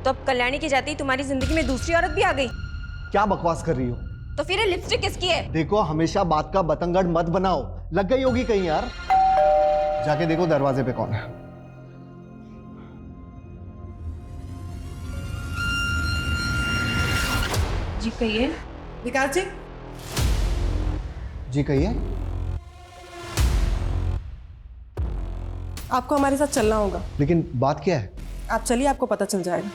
तो अब कल्याणी की जाती तुम्हारी जिंदगी में दूसरी औरत भी आ गई? क्या बकवास कर रही हो? तो फिर ये लिपस्टिक किसकी है? देखो हमेशा बात का बतंगड़ मत बनाओ, लग गई होगी कहीं यार। जाके देखो दरवाजे पे कौन है। जी कहिए। विकास जी जी कहिए। आपको हमारे साथ चलना होगा। लेकिन बात क्या है? आप चलिए, आपको पता चल जाएगा।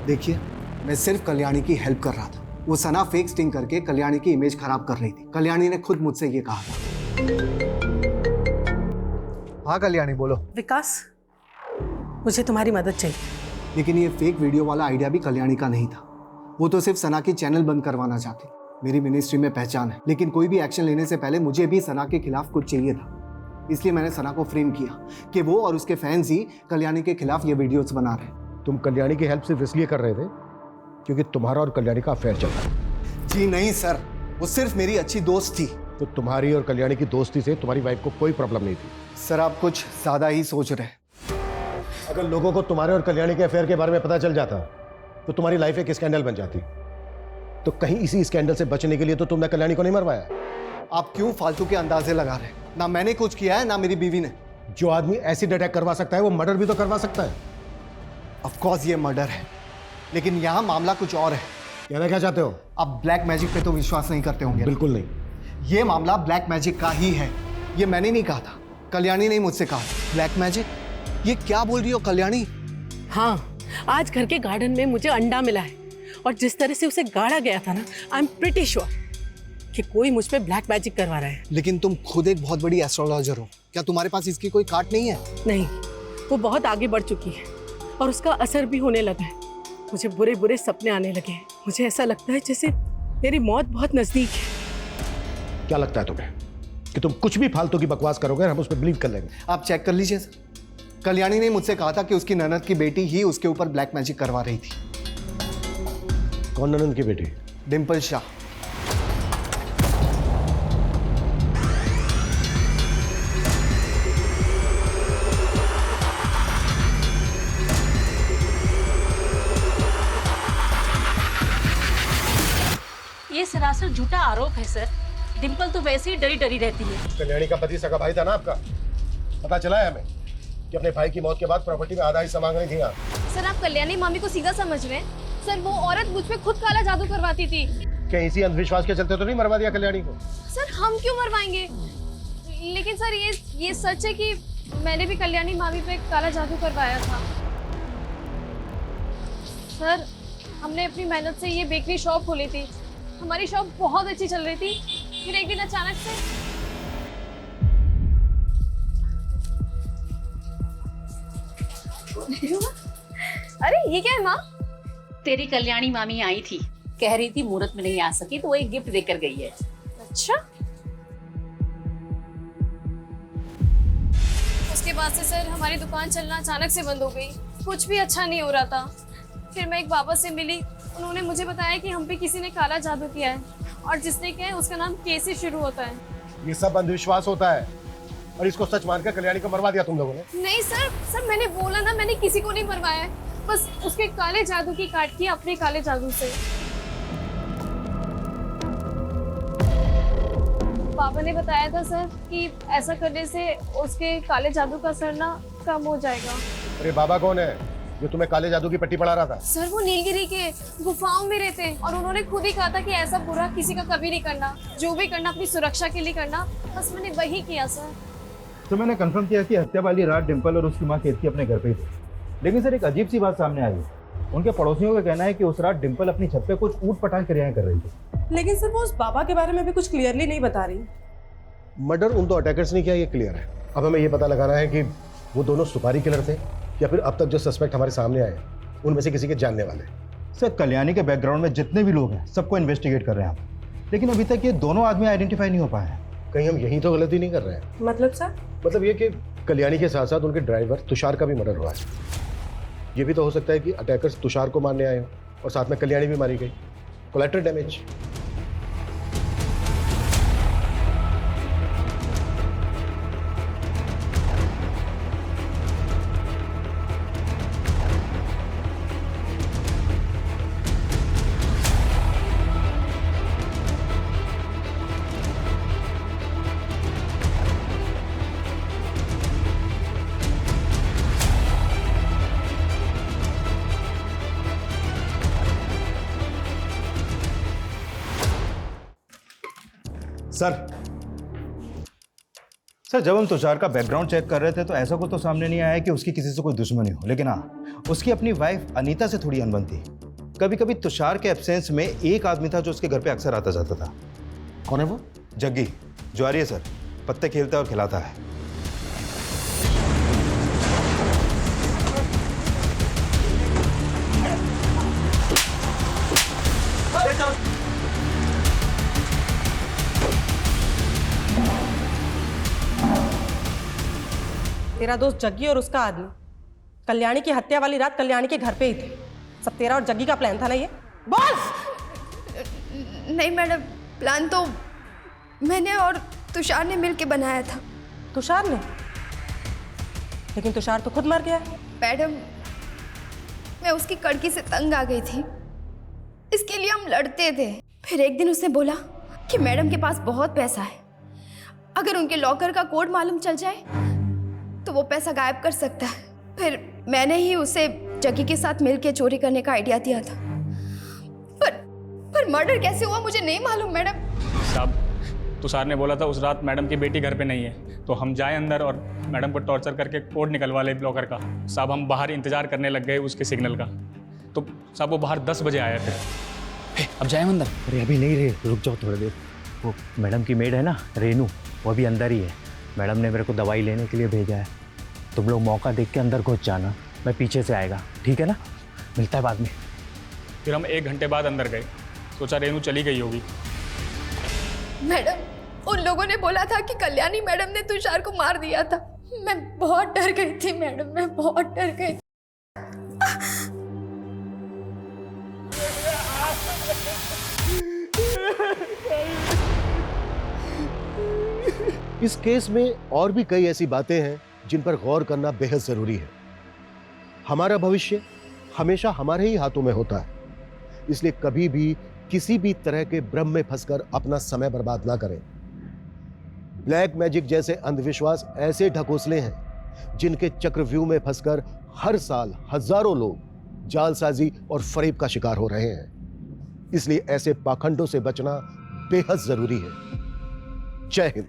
देखिए, मैं सिर्फ कल्याणी की हेल्प कर रहा था। वो सना फेक स्टिंग करके कल्याणी की इमेज खराब कर रही थी। कल्याणी ने खुद मुझसे ये कहा था। हाँ कल्याणी बोलो। विकास, मुझे तुम्हारी मदद चाहिए। लेकिन ये फेक वीडियो वाला आइडिया भी कल्याणी का नहीं था। वो तो सिर्फ सना की चैनल बंद करवाना चाहती। मेरी मिनिस्ट्री में पहचान है, लेकिन कोई भी एक्शन लेने से पहले मुझे भी सना के खिलाफ कुछ चाहिए था। इसलिए मैंने सना को फ्रेम किया कि वो और उसके फैंस ही कल्याणी के खिलाफ ये वीडियोस बना रहे हैं। तुम कल्याणी की हेल्प सिर्फ इसलिए कर रहे थे क्योंकि तुम्हारा और कल्याणी का अफेयर चल रहा है। जी नहीं सर, वो सिर्फ मेरी अच्छी दोस्त थी। तो तुम्हारी और कल्याणी की दोस्ती से तुम्हारी वाइफ को कोई प्रॉब्लम नहीं थी। सर आप कुछ ज्यादा ही सोच रहे हैं। अगर लोगों को तुम्हारे और कल्याणी के अफेयर के बारे में पता चल जाता तो तुम्हारी लाइफ एक स्कैंडल बन जाती। तो कहीं इसी स्कैंडल से बचने के लिए तो तुमने कल्याणी को नहीं मरवाया। आप क्यों फालतू के अंदाजे लगा रहे हैं? ना मैंने कुछ किया है ना मेरी बीवी ने। जो आदमी एसिड अटैक करवा सकता है वो मर्डर भी तो करवा सकता है। ऑफ कोर्स ये मर्डर है, लेकिन यहाँ मामला कुछ और है। कहना क्या चाहते हो? आप ब्लैक मैजिक पे तो विश्वास नहीं करते होंगे। बिल्कुल नहीं। ये मामला ब्लैक मैजिक का ही है। ये मैंने नहीं कहा था, कल्याणी ने मुझसे कहा। Black magic? ये क्या बोल रही हो कल्याणी? हाँ, आज घर के गार्डन में मुझे अंडा मिला है और जिस तरह से उसे गाड़ा गया था ना, आई एम प्रिटी श्योर कि कोई मुझ पे ब्लैक मैजिक करवा रहा है। लेकिन तुम खुद एक बहुत बड़ी एस्ट्रोलॉजर हो, क्या तुम्हारे पास इसकी कोई काट नहीं है? नहीं, वो बहुत आगे बढ़ चुकी है और उसका असर भी होने लगा है। मुझे बुरे बुरे सपने आने लगे हैं। मुझे ऐसा लगता है जैसे मेरी मौत बहुत नजदीक है। क्या लगता है तुम्हें कि तुम कुछ भी फालतू की बकवास करोगे और हम उस पर बिलीव कर लेंगे? आप चेक कर लीजिए सर। कल्याणी ने मुझसे कहा था कि उसकी ननद की बेटी ही उसके ऊपर ब्लैक मैजिक करवा रही थी। कौन ननद की बेटी? डिम्पल शाह। ये सरासर झूठा आरोप है सर। डिम्पल तो वैसे ही डरी डरी रहती है। कल्याणी का पति सगा भाई था ना आपका? पता चला है हमें कि अपने भाई की मौत के बाद प्रॉपर्टी में आधा हिस्सा मांग रही थी आप। सर आप कल्याणी मामी को सीधा समझ रहे हैं। सर वो औरत मुझ पे खुद काला जादू करवाती थी। क्या इसी अंधविश्वास के चलते तो नहीं मरवा दिया कल्याणी को? सर हम क्यों मरवाएंगे? लेकिन सर ये सच है कि मैंने भी कल्याणी मामी पे काला जादू करवाया था। सर हमने अपनी मेहनत से ये बेकरी शॉप खोली थी। हमारी शॉप बहुत अच्छी चल रही थी। फिर एक दिन अचानक से अरे ये क्या है माँ? तेरी कल्याणी मामी आई थी, कह रही थी मुहूर्त में नहीं आ सकी तो वो एक गिफ्ट देकर गई है। अच्छा, उसके बाद से सर हमारी दुकान चलना अचानक से बंद हो गई। कुछ भी अच्छा नहीं हो रहा था। फिर मैं एक बाबा से मिली, उन्होंने मुझे बताया कि हम पे किसी ने काला जादू किया है और जिसने किया है उसका नाम के से शुरू होता है। ये सब अंधविश्वास होता है और इसको सच मानकर कल्याणी को मरवा दिया तुम लोगों ने। नहीं सर मैंने बोला ना, मैंने किसी को नहीं मरवाया है। बस उसके काले जादू की काट की अपने काले जादू से। पापा ने बताया था सर कि ऐसा करने से उसके काले जादू का असर ना कम हो जाएगा। अरे बाबा कौन है जो तुम्हें काले जादू की पट्टी पढ़ा रहा था? सर वो नीलगिरी के गुफाओं में रहते हैं और उन्होंने खुद ही कहा था कि ऐसा बुरा किसी का कभी नहीं करना। जो भी करना अपनी सुरक्षा के लिए करना। बस मैंने वही किया सर। तो मैंने कंफर्म किया कि हत्या वाली रात डिम्पल और उसकी माँ केतकी अपने घर पे ही थे। लेकिन सर एक अजीब सी बात सामने आई। उनके पड़ोसियों का कहना है कि उस रात डिम्पल अपनी छत पे कुछ ऊट पटांग क्रियाएं कर रही थी। लेकिन सर वो उस बाबा के बारे में भी कुछ क्लियरली नहीं बता रही। मर्डर उन दो अटैकर्स ने किया ये क्लियर है। अब हमें ये पता लगाना है कि वो दोनों सुपारी किलर थे या फिर अब तक जो सस्पेक्ट हमारे सामने आए उनमें से किसी के जानने वाले। सर कल्याणी के बैकग्राउंड में जितने भी लोग हैं सबको इन्वेस्टिगेट कर रहे हैं हम, लेकिन अभी तक ये दोनों आदमी आइडेंटिफाई नहीं हो पाए हैं। कहीं हम यही तो गलती नहीं कर रहे हैं? मतलब सर? मतलब ये कि कल्याणी के साथ साथ उनके ड्राइवर तुषार का भी मर्डर हुआ है। ये भी तो हो सकता है कि अटैकर्स तुषार को मारने आए हो और साथ में कल्याणी भी मारी गई। Collateral damage. सर जब हम तुषार का बैकग्राउंड चेक कर रहे थे तो ऐसा कुछ तो सामने नहीं आया कि उसकी किसी से कोई दुश्मनी हो, लेकिन हाँ उसकी अपनी वाइफ अनीता से थोड़ी अनबन थी। कभी कभी तुषार के एब्सेंस में एक आदमी था जो उसके घर पे अक्सर आता जाता था। कौन है वो? जग्गी, ज्वारी है सर, पत्ते खेलता है और खिलाता है। तेरा दोस्त जग्गी और उसका आदमी कल्याणी की हत्या वाली रात कल्याणी के घर पे ही थे। सब तेरा और जग्गी का प्लान था ना ये? बॉस! नहीं मैडम, प्लान तो मैंने और तुषार ने मिलके बनाया था। तुषार ने? लेकिन तुषार तो खुद मर गया। मैडम, मैं उसकी कड़की से तंग आ गई थी, इसके लिए हम लड़ते थे। फिर एक दिन उसने बोला कि मैडम के पास बहुत पैसा है, अगर उनके लॉकर का कोड मालूम चल जाए तो वो पैसा गायब कर सकता है। फिर मैंने ही उसे जग्गी के साथ मिलके चोरी करने का आइडिया दिया था। पर मर्डर कैसे हुआ मुझे नहीं मालूम मैडम। साहब, तुषार ने बोला था उस रात मैडम की बेटी घर पे नहीं है, तो हम जाए अंदर और मैडम को टॉर्चर करके कोड निकलवा ले ब्लॉकर का। साहब हम बाहर इंतजार करने लग गए उसके सिग्नल का, तो साहब वो बाहर 10 बजे आया थे। अब जाए अंदर? अरे अभी नहीं रे, रुक जाओ थोड़ी देर। वो मैडम की मेड है ना रेनू, वो अभी अंदर ही है। मैडम ने मेरे को दवाई लेने के लिए भेजा है। तुम लोग मौका देख के अंदर घुस जाना, मैं पीछे से आएगा, ठीक है ना? मिलता है बाद में। फिर हम 1 घंटे बाद अंदर गए, सोचा रेनू चली गई होगी। मैडम, उन लोगों ने बोला था कि कल्याणी मैडम ने तुषार को मार दिया था। मैं बहुत डर गई थी मैडम, मैं बहुत डर गई। इस केस में और भी कई ऐसी बातें हैं जिन पर गौर करना बेहद जरूरी है। हमारा भविष्य हमेशा हमारे ही हाथों में होता है, इसलिए कभी भी किसी भी तरह के भ्रम में फंसकर अपना समय बर्बाद ना करें। ब्लैक मैजिक जैसे अंधविश्वास ऐसे ढकोसले हैं जिनके चक्रव्यूह में फंसकर हर साल हजारों लोग जालसाजी और फरेब का शिकार हो रहे हैं। इसलिए ऐसे पाखंडों से बचना बेहद जरूरी है। जय हिंद।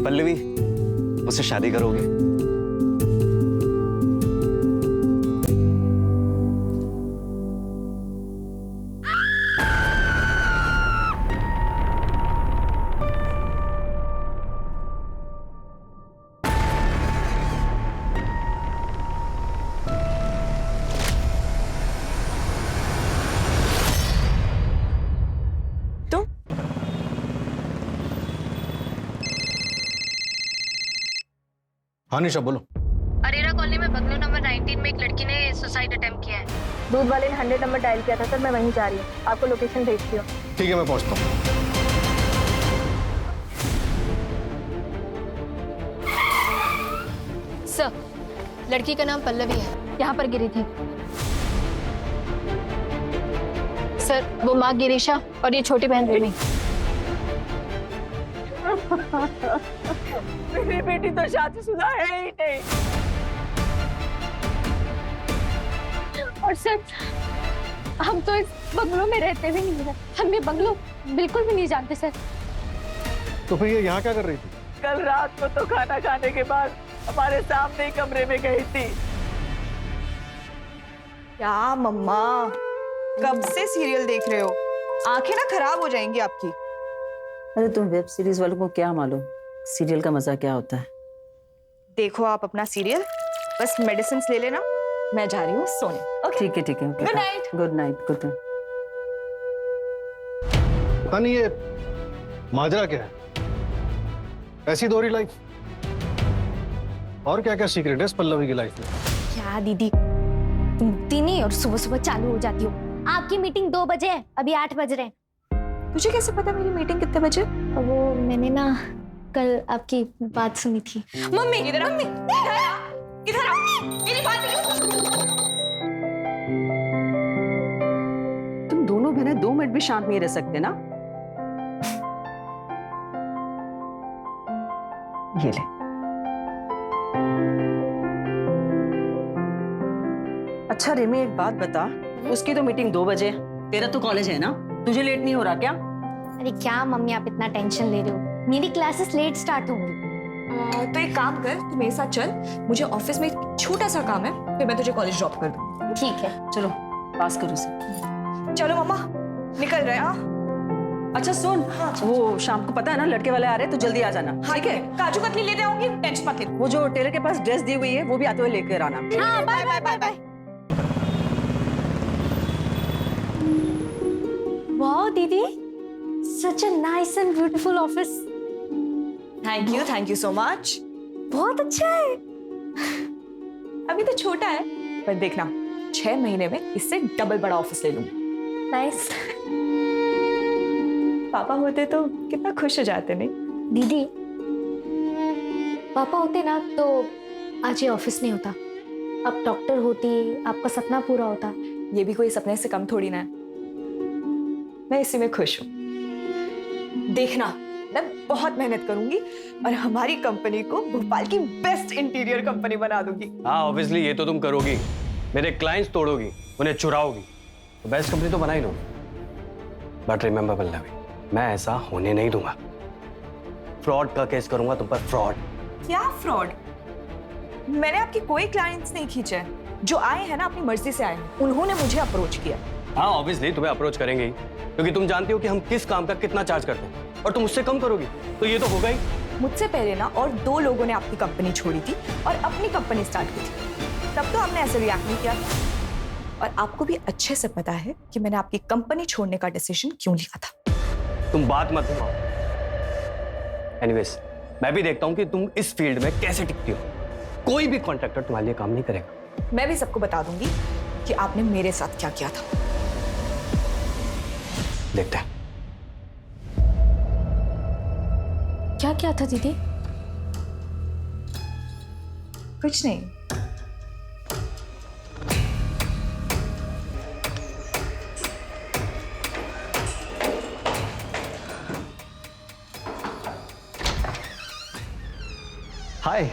पल्लवी, मुझसे शादी करोगे? हाँ निशा बोलो। अरेरा कॉलोनी में बंगलो नंबर 19 में एक लड़की ने सुसाइड अटेम्प्ट किया है। दूध वाले ने 100 नंबर डायल किया था सर, मैं वहीं जा रही हूँ, आपको लोकेशन भेजती हूँ। ठीक है, मैं पहुँचता हूँ। सर, लड़की का नाम पल्लवी है, यहाँ पर गिरी थी। सर, वो माँ गिरीशा और ये छोटी बहन रेमी। मेरी बेटी तो शादीशुदा है ही नहीं। और सर हम तो इस बंगलों में रहते भी नहीं है, हम ये बंगलो बिल्कुल भी नहीं जानते सर। तो फिर ये यहाँ क्या कर रही थी? कल रात को तो खाना खाने के बाद हमारे सामने ही कमरे में गई थी। क्या मम्मा, कब से सीरियल देख रहे हो? आंखें ना खराब हो जाएंगी आपकी। अरे तुम वेब सीरीज वालों को क्या मालूम सीरियल का मजा क्या होता है। देखो आप अपना सीरियल, बस मेडिसिन ले लेना, मैं जा रही हूँ सोने। ओके ठीक है ठीक है। Good night. Good night. Good night. पता नहीं ये माजरा क्या है, ऐसी दोहरी लाइफ। और क्या क्या सीक्रेट है इस पल्लवी की लाइफ में? क्या दीदी तुम उठती नहीं और सुबह सुबह चालू हो जाती हो। आपकी मीटिंग 2 बजे है, अभी 8 बज रहे हैं। तुझे कैसे पता मेरी मीटिंग कितने बजे? वो मैंने ना कल आपकी बात सुनी थी। मम्मी इधर आ, मम्मी इधर आ, मेरी बात तुम दोनों बहनें 2 मिनट भी शांत नहीं रह सकते ना। ये ले। अच्छा रिमी एक बात बता, उसकी तो मीटिंग 2 बजे है, तेरा तो कॉलेज है ना, तुझे लेट नहीं हो रहा क्या? अरे क्या मम्मी आप इतना टेंशन ले रहे हो, मेरी क्लासेस लेट स्टार्ट होंगी। तो एक काम कर, तू मेरे साथ चल, मुझे ऑफिस में एक छोटा सा काम है, फिर मैं तुझे कॉलेज ड्रॉप कर दूँ। ठीक है चलो पास करो उसे। चलो मम्मा निकल रहे हैं। हाँ अच्छा सुन, वो शाम को पता है ना लड़के वाले आ रहे हैं, तो जल्दी आ जाना। ठीक है? काजू कतली लेते आऊंगी, टेंशन मत ले। वो जो टेलर के पास ड्रेस दी हुई है वो भी आते हुए लेकर आना। हाँ bye bye bye bye. Wow दीदी, such a nice and beautiful office. Thank you so much. बहुत अच्छा है। अभी तो छोटा है, पर देखना 6 महीने में इससे डबल बड़ा ऑफिस ले लूंगी। नाइस। पापा होते तो कितना खुश हो जाते। नहीं दीदी, पापा होते ना तो आज ये ऑफिस नहीं होता, अब डॉक्टर होती, आपका सपना पूरा होता। ये भी कोई सपने से कम थोड़ी ना है, मैं इसी में खुश हूँ। देखना मैं बहुत मेहनत करूंगी और हमारी कंपनी को भोपाल की बेस्ट इंटीरियर कंपनी बना दूंगी। हाँ ऑब्वियसली ये तो तुम करोगी, मेरे क्लाइंट्स तोड़ोगी, उन्हें चुराओगी, तो बेस्ट कंपनी तो बना ही लोगी। बट रिमेंबर पल्लवी, मैं ऐसा होने नहीं दूंगा। फ्रॉड का केस करूंगा तुम पर, फ्रॉड। क्या फ्रॉड? मैंने आपकी कोई क्लाइंट्स नहीं खींचे, जो आए हैं ना अपनी मर्जी से आए हैं, उन्होंने मुझे अप्रोच किया। हाँ ऑब्वियसली तुम्हें अप्रोच करेंगे ही, क्योंकि तुम जानती हो कि हम किस काम का कितना चार्ज करते हैं, और तुम उससे कम करोगी तो ये तो होगा ही। मुझसे पहले ना और 2 लोगों ने आपकी कंपनी छोड़ी थी और अपनी कंपनी स्टार्ट की थी, तब तो हमने ऐसे रिएक्ट नहीं किया। और आपको भी अच्छे से पता है कि मैंने आपकी कंपनी छोड़ने का डिसीजन क्यों लिया था। तुम बात मत घुमाओ। एनीवेज, मैं भी देखता हूं कि तुम इस फील्ड में कैसे टिकती हो। कोई भी कॉन्ट्रैक्टर तुम्हारे लिए काम नहीं करेगा। मैं भी सबको बता दूंगी कि आपने मेरे साथ क्या किया था। देखते हैं। क्या क्या था दीदी? कुछ नहीं। हाय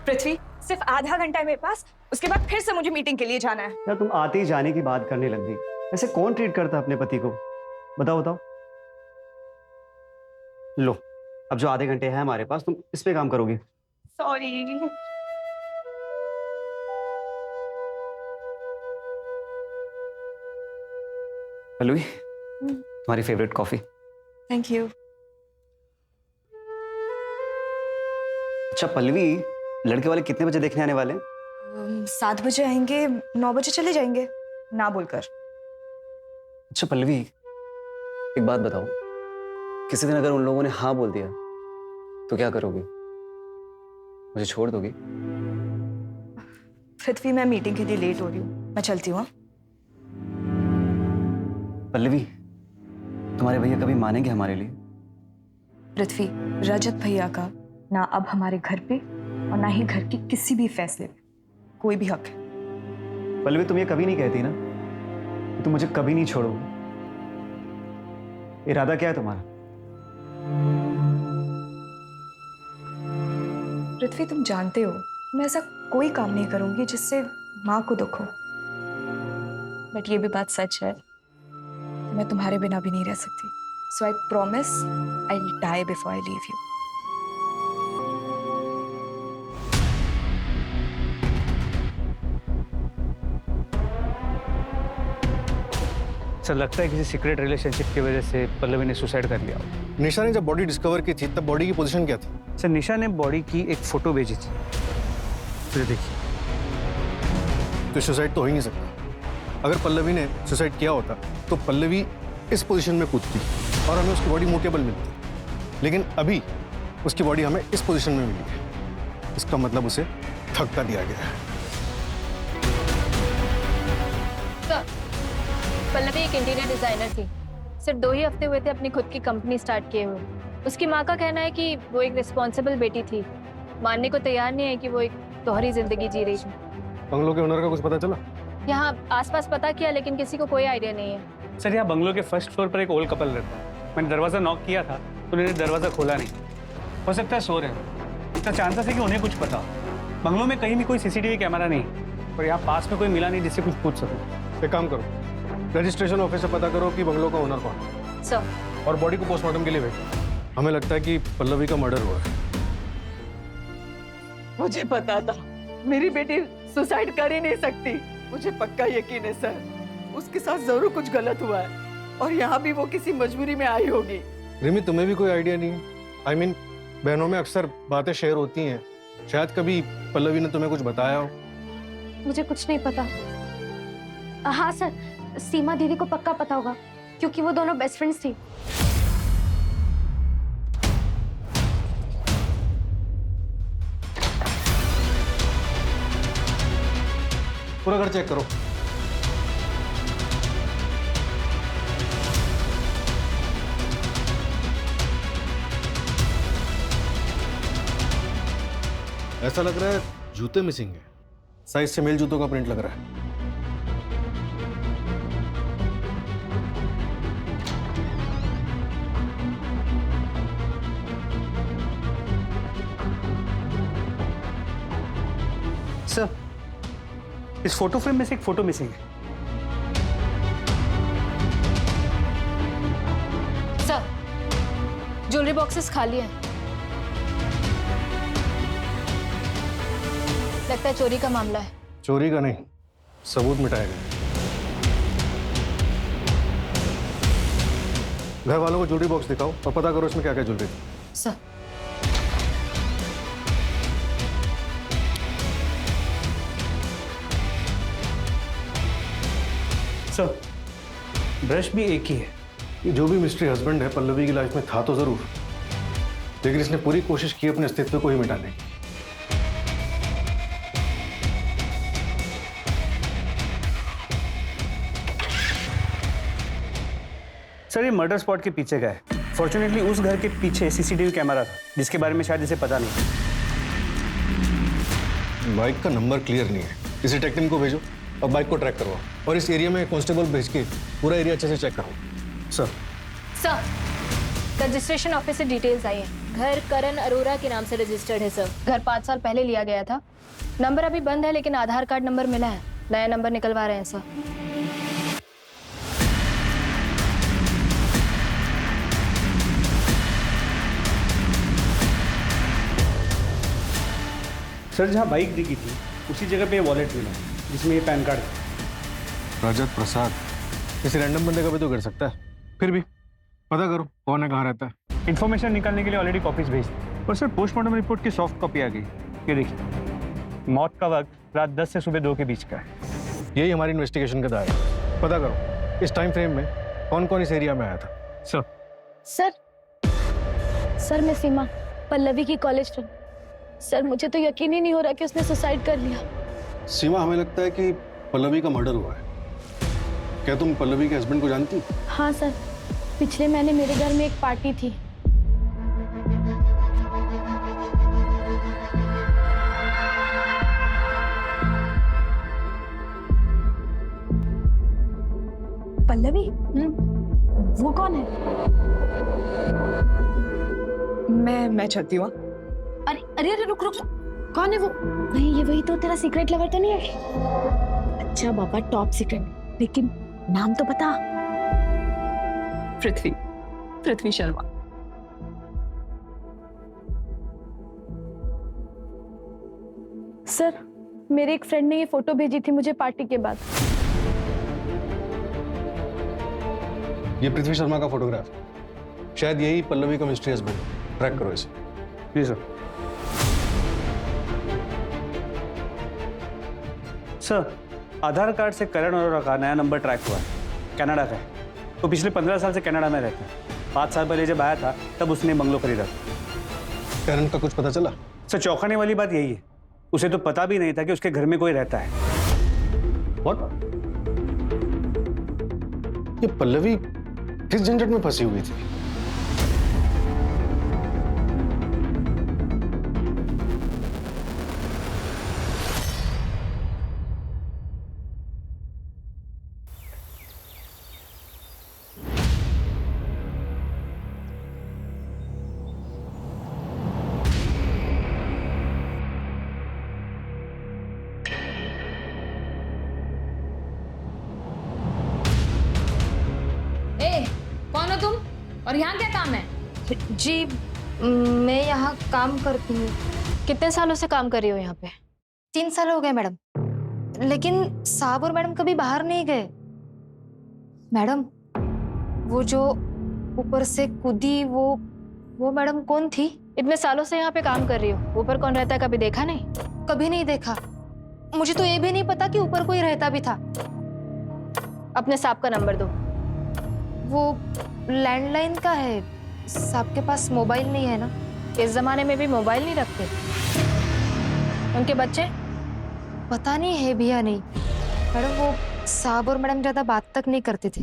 पृथ्वी, सिर्फ आधा घंटा है मेरे पास, उसके बाद फिर से मुझे मीटिंग के लिए जाना है। यार तुम आते ही जाने की बात करने लग गई। ऐसे कौन ट्रीट करता है अपने पति को? बताओ बताओ। लो अब जो आधे घंटे हैं हमारे पास, तुम इस पे काम करोगी। सॉरी। पल्लवी, तुम्हारी फेवरेट कॉफी। Thank you. अच्छा पल्लवी, लड़के वाले कितने बजे देखने आने वाले हैं? 7 बजे आएंगे, 9 बजे चले जाएंगे, ना बोलकर। अच्छा पल्लवी, एक बात बताओ, किसी दिन अगर उन लोगों ने हाँ बोल दिया तो क्या करोगी? मुझे छोड़ दोगी? पृथ्वी, मैं मीटिंग के लिए लेट हो रही हूँ, मैं चलती हूँ। पल्लवी, तुम्हारे भैया कभी मानेंगे हमारे लिए? पृथ्वी, रजत भैया का ना अब हमारे घर पे और ना ही घर की किसी भी फैसले पे कोई भी हक है। पल्लवी, तुम ये कभी नहीं कहती ना कि तुम मुझे कभी नहीं छोड़ोगी। इरादा क्या है तुम्हारा? पृथ्वी, तुम जानते हो मैं ऐसा कोई काम नहीं करूंगी जिससे माँ को दुख हो, बट ये भी बात सच है, मैं तुम्हारे बिना भी नहीं रह सकती। So I promise I will die before I leave you. Sir लगता है किसी सीक्रेट रिलेशनशिप की वजह से पल्लवी ने सुसाइड कर लिया। निशा ने जब बॉडी डिस्कवर की थी तब बॉडी की पोजीशन क्या थी? सर निशा ने बॉडी की एक फोटो भेजी थी, फिर देखिए। तो सुसाइड तो हो ही नहीं सकता। अगर पल्लवी ने सुसाइड किया होता तो पल्लवी इस पोजीशन में कूदती और हमें उसकी बॉडी मूवेबल मिलती, लेकिन अभी उसकी बॉडी हमें इस पोजीशन में मिली है। इसका मतलब उसे धक्का दिया गया है। पल्लवी एक इंटीरियर डिजाइनर थी। सिर्फ 2 ही हफ्ते हुए थे अपनी खुद की कंपनी स्टार्ट किए हुए। उसकी माँ का कहना है कि वो एक रिस्पॉन्सिबल बेटी थी, मानने को तैयार नहीं है कि वो एक दोहरी जिंदगी जी रही थी। बंगलो के ओनर का कुछ पता चला? यहाँ आसपास पता किया लेकिन किसी को कोई आइडिया नहीं है। सर यहाँ बंगलो के फर्स्ट फ्लोर पर एक ओल्ड कपल रहता है। मैंने दरवाज़ा नॉक किया था तो उन्होंने दरवाज़ा खोला नहीं। हो सकता है सो रहे हैं, इसका चांसेस है कि उन्हें कुछ पता। बंगलो में कहीं भी कोई सीसीटीवी कैमरा नहीं और यहाँ पास में कोई मिला नहीं जिससे कुछ पूछ सकूँ। एक काम करो, रजिस्ट्रेशन ऑफिस से पता करो कि बंगलो का ओनर कौन है सर, और बॉडी को पोस्टमार्टम के लिए भेजो। हमें लगता है कि पल्लवी का मर्डर हुआ है। मुझे पता था मेरी बेटी सुसाइड कर ही नहीं सकती। मुझे पक्का यकीन है सर, उसके साथ जरूर कुछ गलत हुआ है और यहाँ भी वो किसी मजबूरी में आई होगी। रिमी, तुम्हें भी कोई आइडिया नहीं है? I mean, बहनों में अक्सर बातें शेयर होती हैं, शायद कभी पल्लवी ने तुम्हें कुछ बताया हो। मुझे कुछ नहीं पता। हाँ सर, सीमा दीदी को पक्का पता होगा क्योंकि वो दोनों बेस्ट फ्रेंड्स थी। पूरा घर चेक करो। ऐसा लग रहा है जूते मिसिंग है। साइज से मेल जूतों का प्रिंट लग रहा है। सर इस फोटो फ्रेम में से एक फोटो मिसिंग है। सर ज्वेलरी बॉक्सेस खाली हैं। लगता है चोरी का मामला है। चोरी का नहीं, सबूत मिटाया गया। घर वालों को ज्वेलरी बॉक्स दिखाओ और पता करो इसमें क्या क्या ज्वेलरी थी। सर सर ब्रश भी एक ही है। ये जो भी मिस्ट्री हस्बैंड है पल्लवी की लाइफ में था तो जरूर, लेकिन इसने पूरी कोशिश की अपने अस्तित्व को ही मिटाने की। सर ये मर्डर स्पॉट के पीछे का है। फॉर्चुनेटली उस घर के पीछे सीसीटीवी कैमरा था जिसके बारे में शायद इसे पता नहीं। बाइक का नंबर क्लियर नहीं है, किसी टेक टीम को भेजो और बाइक को ट्रैक करवाओ और इस एरिया में कांस्टेबल भेज के पूरा एरिया अच्छे से चेक करो। सर रजिस्ट्रेशन ऑफिस से डिटेल्स आई हैं। घर करण अरोरा के नाम से रजिस्टर्ड है सर। घर 5 साल पहले लिया गया था। नंबर अभी बंद है लेकिन आधार कार्ड नंबर मिला है। नया नंबर निकलवा रहे हैं सर। सर जहाँ बाइक दिखी थी उसी जगह पे वॉलेट मिला है जिसमें ये पैन कार्ड था। रजत प्रसाद किसी रैंडम बंदे का भी तो कर सकता है, फिर भी पता करो कौन है, कहाँ रहता है। इन्फॉर्मेशन निकालने के लिए ऑलरेडी कॉपीज भेज दी और सर पोस्टमार्टम रिपोर्ट की सॉफ्ट कॉपी आ गई। ये देखिए, मौत का वक्त रात 10 से सुबह 2 के बीच का है। यही हमारी इन्वेस्टिगेशन का दायरा। पता करो इस टाइम फ्रेम में कौन कौन इस एरिया में आया था। सर मैं सीमा, पल्लवी की कॉलेज फ्रेंड। सर मुझे तो यकीन ही नहीं हो रहा कि उसने सुसाइड कर लिया। सीमा, हमें लगता है कि पल्लवी का मर्डर हुआ है। क्या तुम पल्लवी के हस्बैंड को जानती? हाँ सर, पिछले महीने मेरे घर में एक पार्टी थी। पल्लवी? वो कौन है? मैं चलती हूँ। अरे अरे अरे रुक रुक रुक। कौन है वो? नहीं, ये वही तो तेरा सीक्रेट लवर तो नहीं है? अच्छा बाबा, टॉप सीक्रेट, लेकिन नाम तो बता। पृथ्वी शर्मा। सर, मेरे एक फ्रेंड ने ये फोटो भेजी थी मुझे पार्टी के बाद। ये पृथ्वी शर्मा का फोटोग्राफ, शायद यही पल्लवी का मिस्ट्री हस्बैंड। ट्रैक करो इसे। जी सर। सर, आधार कार्ड से करण अरोरा का नया नंबर ट्रैक हुआ है, कनाडा का है। तो पिछले 15 साल से कनाडा में रहता है। 5 साल पहले जब आया था तब उसने बंगलो खरीदा था। करण का कुछ पता चला? सर, चौंकाने वाली बात यही है, उसे तो पता भी नहीं था कि उसके घर में कोई रहता है। What? ये पल्लवी किस झंझट में फंसी हुई थी? कौन हो तुम और यहाँ क्या काम है? जी, मैं यहाँ काम करती हूँ। कितने सालों से काम कर रही हो यहाँ पे? 3 साल हो गए मैडम, लेकिन साहब और मैडम कभी बाहर नहीं गए। मैडम, वो जो ऊपर से कूदी वो मैडम कौन थी? इतने सालों से यहाँ पे काम कर रही हो, ऊपर कौन रहता है कभी देखा नहीं? कभी नहीं देखा। मुझे तो ये भी नहीं पता कि ऊपर कोई रहता भी था। अपने साहब का नंबर दो। वो लैंडलाइन का है, साहब के पास मोबाइल नहीं है ना। इस जमाने में भी मोबाइल नहीं रखते। उनके बच्चे? पता नहीं है भी या नहीं मैडम। वो साहब और मैडम ज्यादा बात तक नहीं करते थे।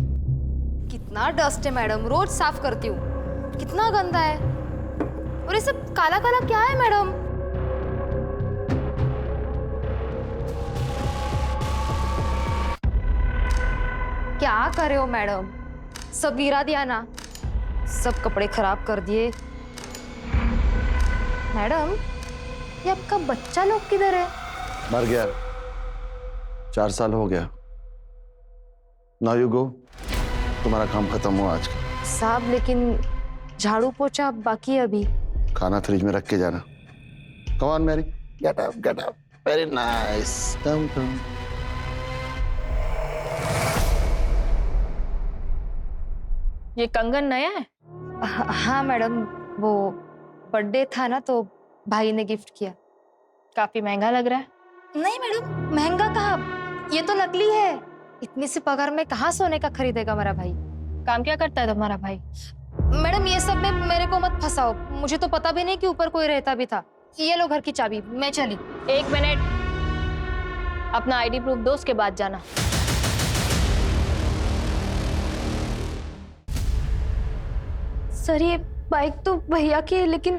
कितना डस्ट है मैडम, रोज साफ करती हूँ। कितना गंदा है, और ये सब काला काला क्या है मैडम? क्या करे हो मैडम, सब गिरा दिया ना, सब कपड़े खराब कर दिए। मैडम, ये आपका बच्चा लोग किधर है? मर गया, 4 साल हो गया। नाउ यू गो, तुम्हारा काम खत्म हुआ आज का। साहब, लेकिन झाड़ू पोछा बाकी है अभी। खाना फ्रिज में रख के जाना। Come on Mary, get up get up. Very nice, come come. ये कंगन नया है? हाँ मैडम, वो बर्थडे था ना तो भाई ने गिफ्ट किया। काफी महंगा लग रहा है। नहीं मैडम, महंगा कहाँ, ये तो नकली है। इतनी सी पगार में कहाँ सोने का खरीदेगा मेरा भाई। काम क्या करता है तुम्हारा भाई? मैडम, ये सब में मेरे को मत फंसाओ, मुझे तो पता भी नहीं कि ऊपर कोई रहता भी था। ये लो घर की चाबी, मैं चली। 1 मिनट, अपना आईडी प्रूफ दो, उसके बाद जाना। सर, ये बाइक तो भैया की है, लेकिन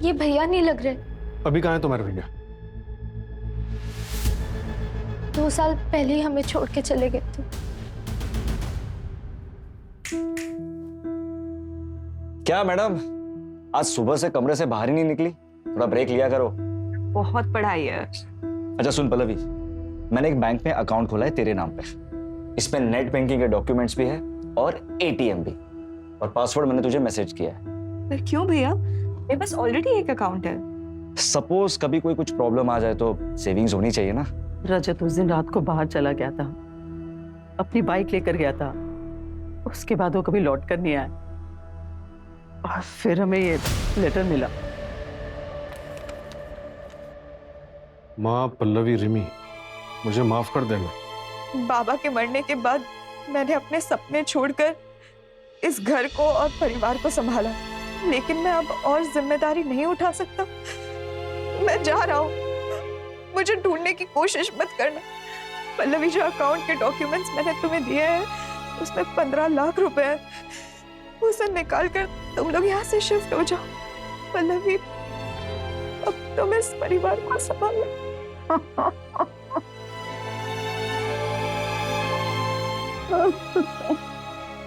ये भैया नहीं लग रहे। अभी कहाँ है तुम्हारे भैया? 2 साल पहले ही हमें छोड़ के चले गए थे। क्या मैडम, आज सुबह से कमरे से बाहर ही नहीं निकली? थोड़ा ब्रेक लिया करो। बहुत पढ़ाई है। अच्छा सुन पल्लवी, मैंने एक बैंक में अकाउंट खोला है तेरे नाम पे। इसमें नेट बैंकिंग के डॉक्यूमेंट्स भी है और एटीएम भी, और पासवर्ड मैंने तुझे मैसेज किया है। पर क्यों भैया, मेरे पास ऑलरेडी एक अकाउंट है। सपोज कभी कोई कुछ प्रॉब्लम आ जाए तो सेविंग्स होनी चाहिए ना। रजत उस दिन रात को बाहर चला गया था, अपनी बाइक लेकर गया था। उसके बाद वो कभी लौट कर नहीं आया, और फिर हमें ये लेटर मिला। माँ पल्लवी, रिमी, मुझे माफ कर देना। बाबा के मरने के बाद मैंने अपने सपने छोड़कर इस घर को और परिवार को संभाला, लेकिन मैं अब और जिम्मेदारी नहीं उठा सकता। मैं जा रहा हूँ, मुझे ढूंढने की कोशिश मत करना। पल्लवी, जो अकाउंट के डॉक्यूमेंट्स मैंने तुम्हें दिए हैं उसमें 15 लाख रुपए हैं, उसे निकाल कर तुम लोग यहाँ से शिफ्ट हो जाओ। पल्लवी, अब तुम इस परिवार को संभालो।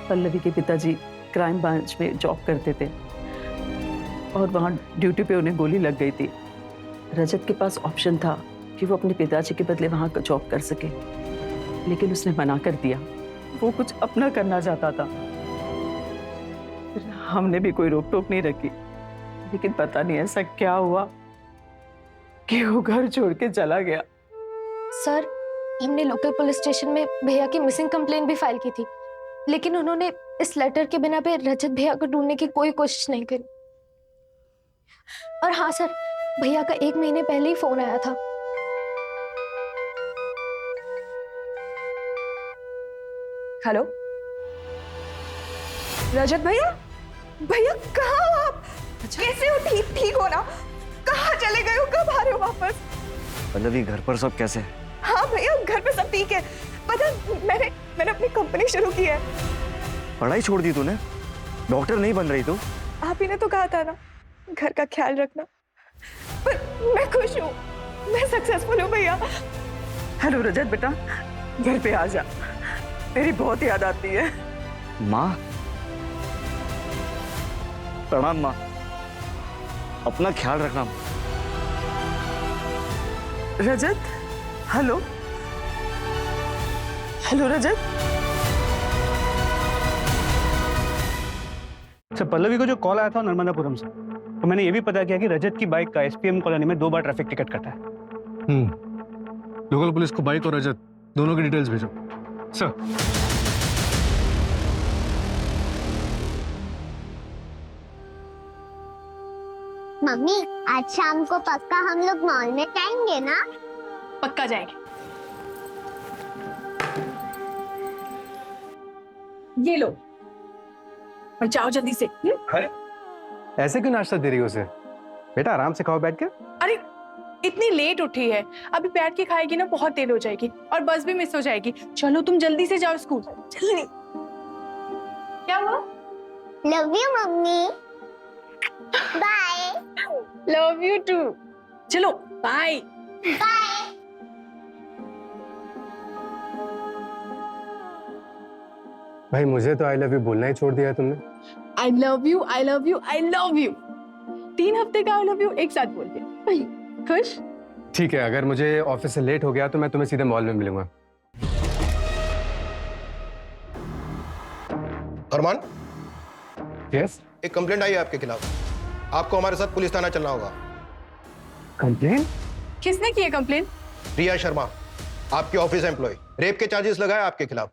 पल्लवी के पिताजी क्राइम ब्रांच में जॉब करते थे और वहाँ ड्यूटी पे उन्हें गोली लग गई थी। रजत के पास ऑप्शन था कि वो अपने पिताजी के बदले वहां जॉब कर सके, लेकिन उसने मना कर दिया। वो कुछ अपना करना चाहता था। हमने भी कोई रोक टोक नहीं रखी, लेकिन पता नहीं ऐसा क्या हुआ कि वो घर छोड़ के चला गया। सर, हमने लोकल पुलिस स्टेशन में भैया की मिसिंग कंप्लेंट भी फाइल की थी, लेकिन उन्होंने इस लेटर के बिना पे रजत भैया को ढूंढने की कोई कोशिश नहीं करी। और हाँ सर, भैया का 1 महीने पहले ही फोन आया था। हेलो रजत भैया, भैया कहाँ हो आप? कैसे हो? ठीक हो ना? कहाँ चले गए हो? कब आ रहे हो वापस? पल्लवी, घर पर सब कैसे है? हाँ भैया, घर पे सब ठीक है। पता मैंने अपनी कंपनी शुरू की है। पढ़ाई छोड़ दी तूने? डॉक्टर नहीं बन रही तू? आप ही ने तो कहा था ना, घर का ख्याल रखना। पर मैं खुश हूँ, मैं सक्सेसफुल हूँ भैया। हेलो रजत बेटा, घर पे आ जा, तेरी बहुत याद आती है। माँ, प्रणाम माँ, अपना ख्याल रखना। रजत, हेलो हेलो रजत। अच्छा, पल्लवी को जो कॉल आया था नर्मदापुरम से, तो मैंने ये भी पता किया कि रजत की बाइक का एसपीएम कॉलोनी में 2 बार ट्रैफिक टिकट कटा है। लोकल पुलिस को बाइक और रजत दोनों की डिटेल्स भेजो सर। मम्मी, आज शाम को पक्का हम लोग मॉल में जाएंगे ना? पक्का जाएंगे। ये लो और जाओ जल्दी से। अरे ऐसे क्यों नाश्ता दे रही हो उसे? बेटा आराम से खाओ बैठ के। अरे इतनी लेट उठी है, अभी बैठ के खाएगी ना बहुत देर हो जाएगी और बस भी मिस हो जाएगी। चलो तुम जल्दी से जाओ स्कूल, जल्दी। क्या हुआ? Love you mummy. Bye. Love you too. चलो बाय बाय। भाई मुझे तो आई लव यू बोलना ही छोड़ दिया है तुमने। I love you, I love you, I love you. 3 हफ्ते का आई लव यू एक साथ बोल दिया। खुश? ठीक है, अगर मुझे ऑफिस से लेट हो गया तो मैं तुम्हें सीधे मॉल में मिलूंगा। अरमान, यस, एक कंप्लेंट आई है आपके खिलाफ। आपको हमारे साथ पुलिस थाना चलना होगा। कंप्लेंट? किसने की है कंप्लेंट? रिया शर्मा, आपके ऑफिस एम्प्लॉय, रेप के चार्जेस लगाए आपके खिलाफ।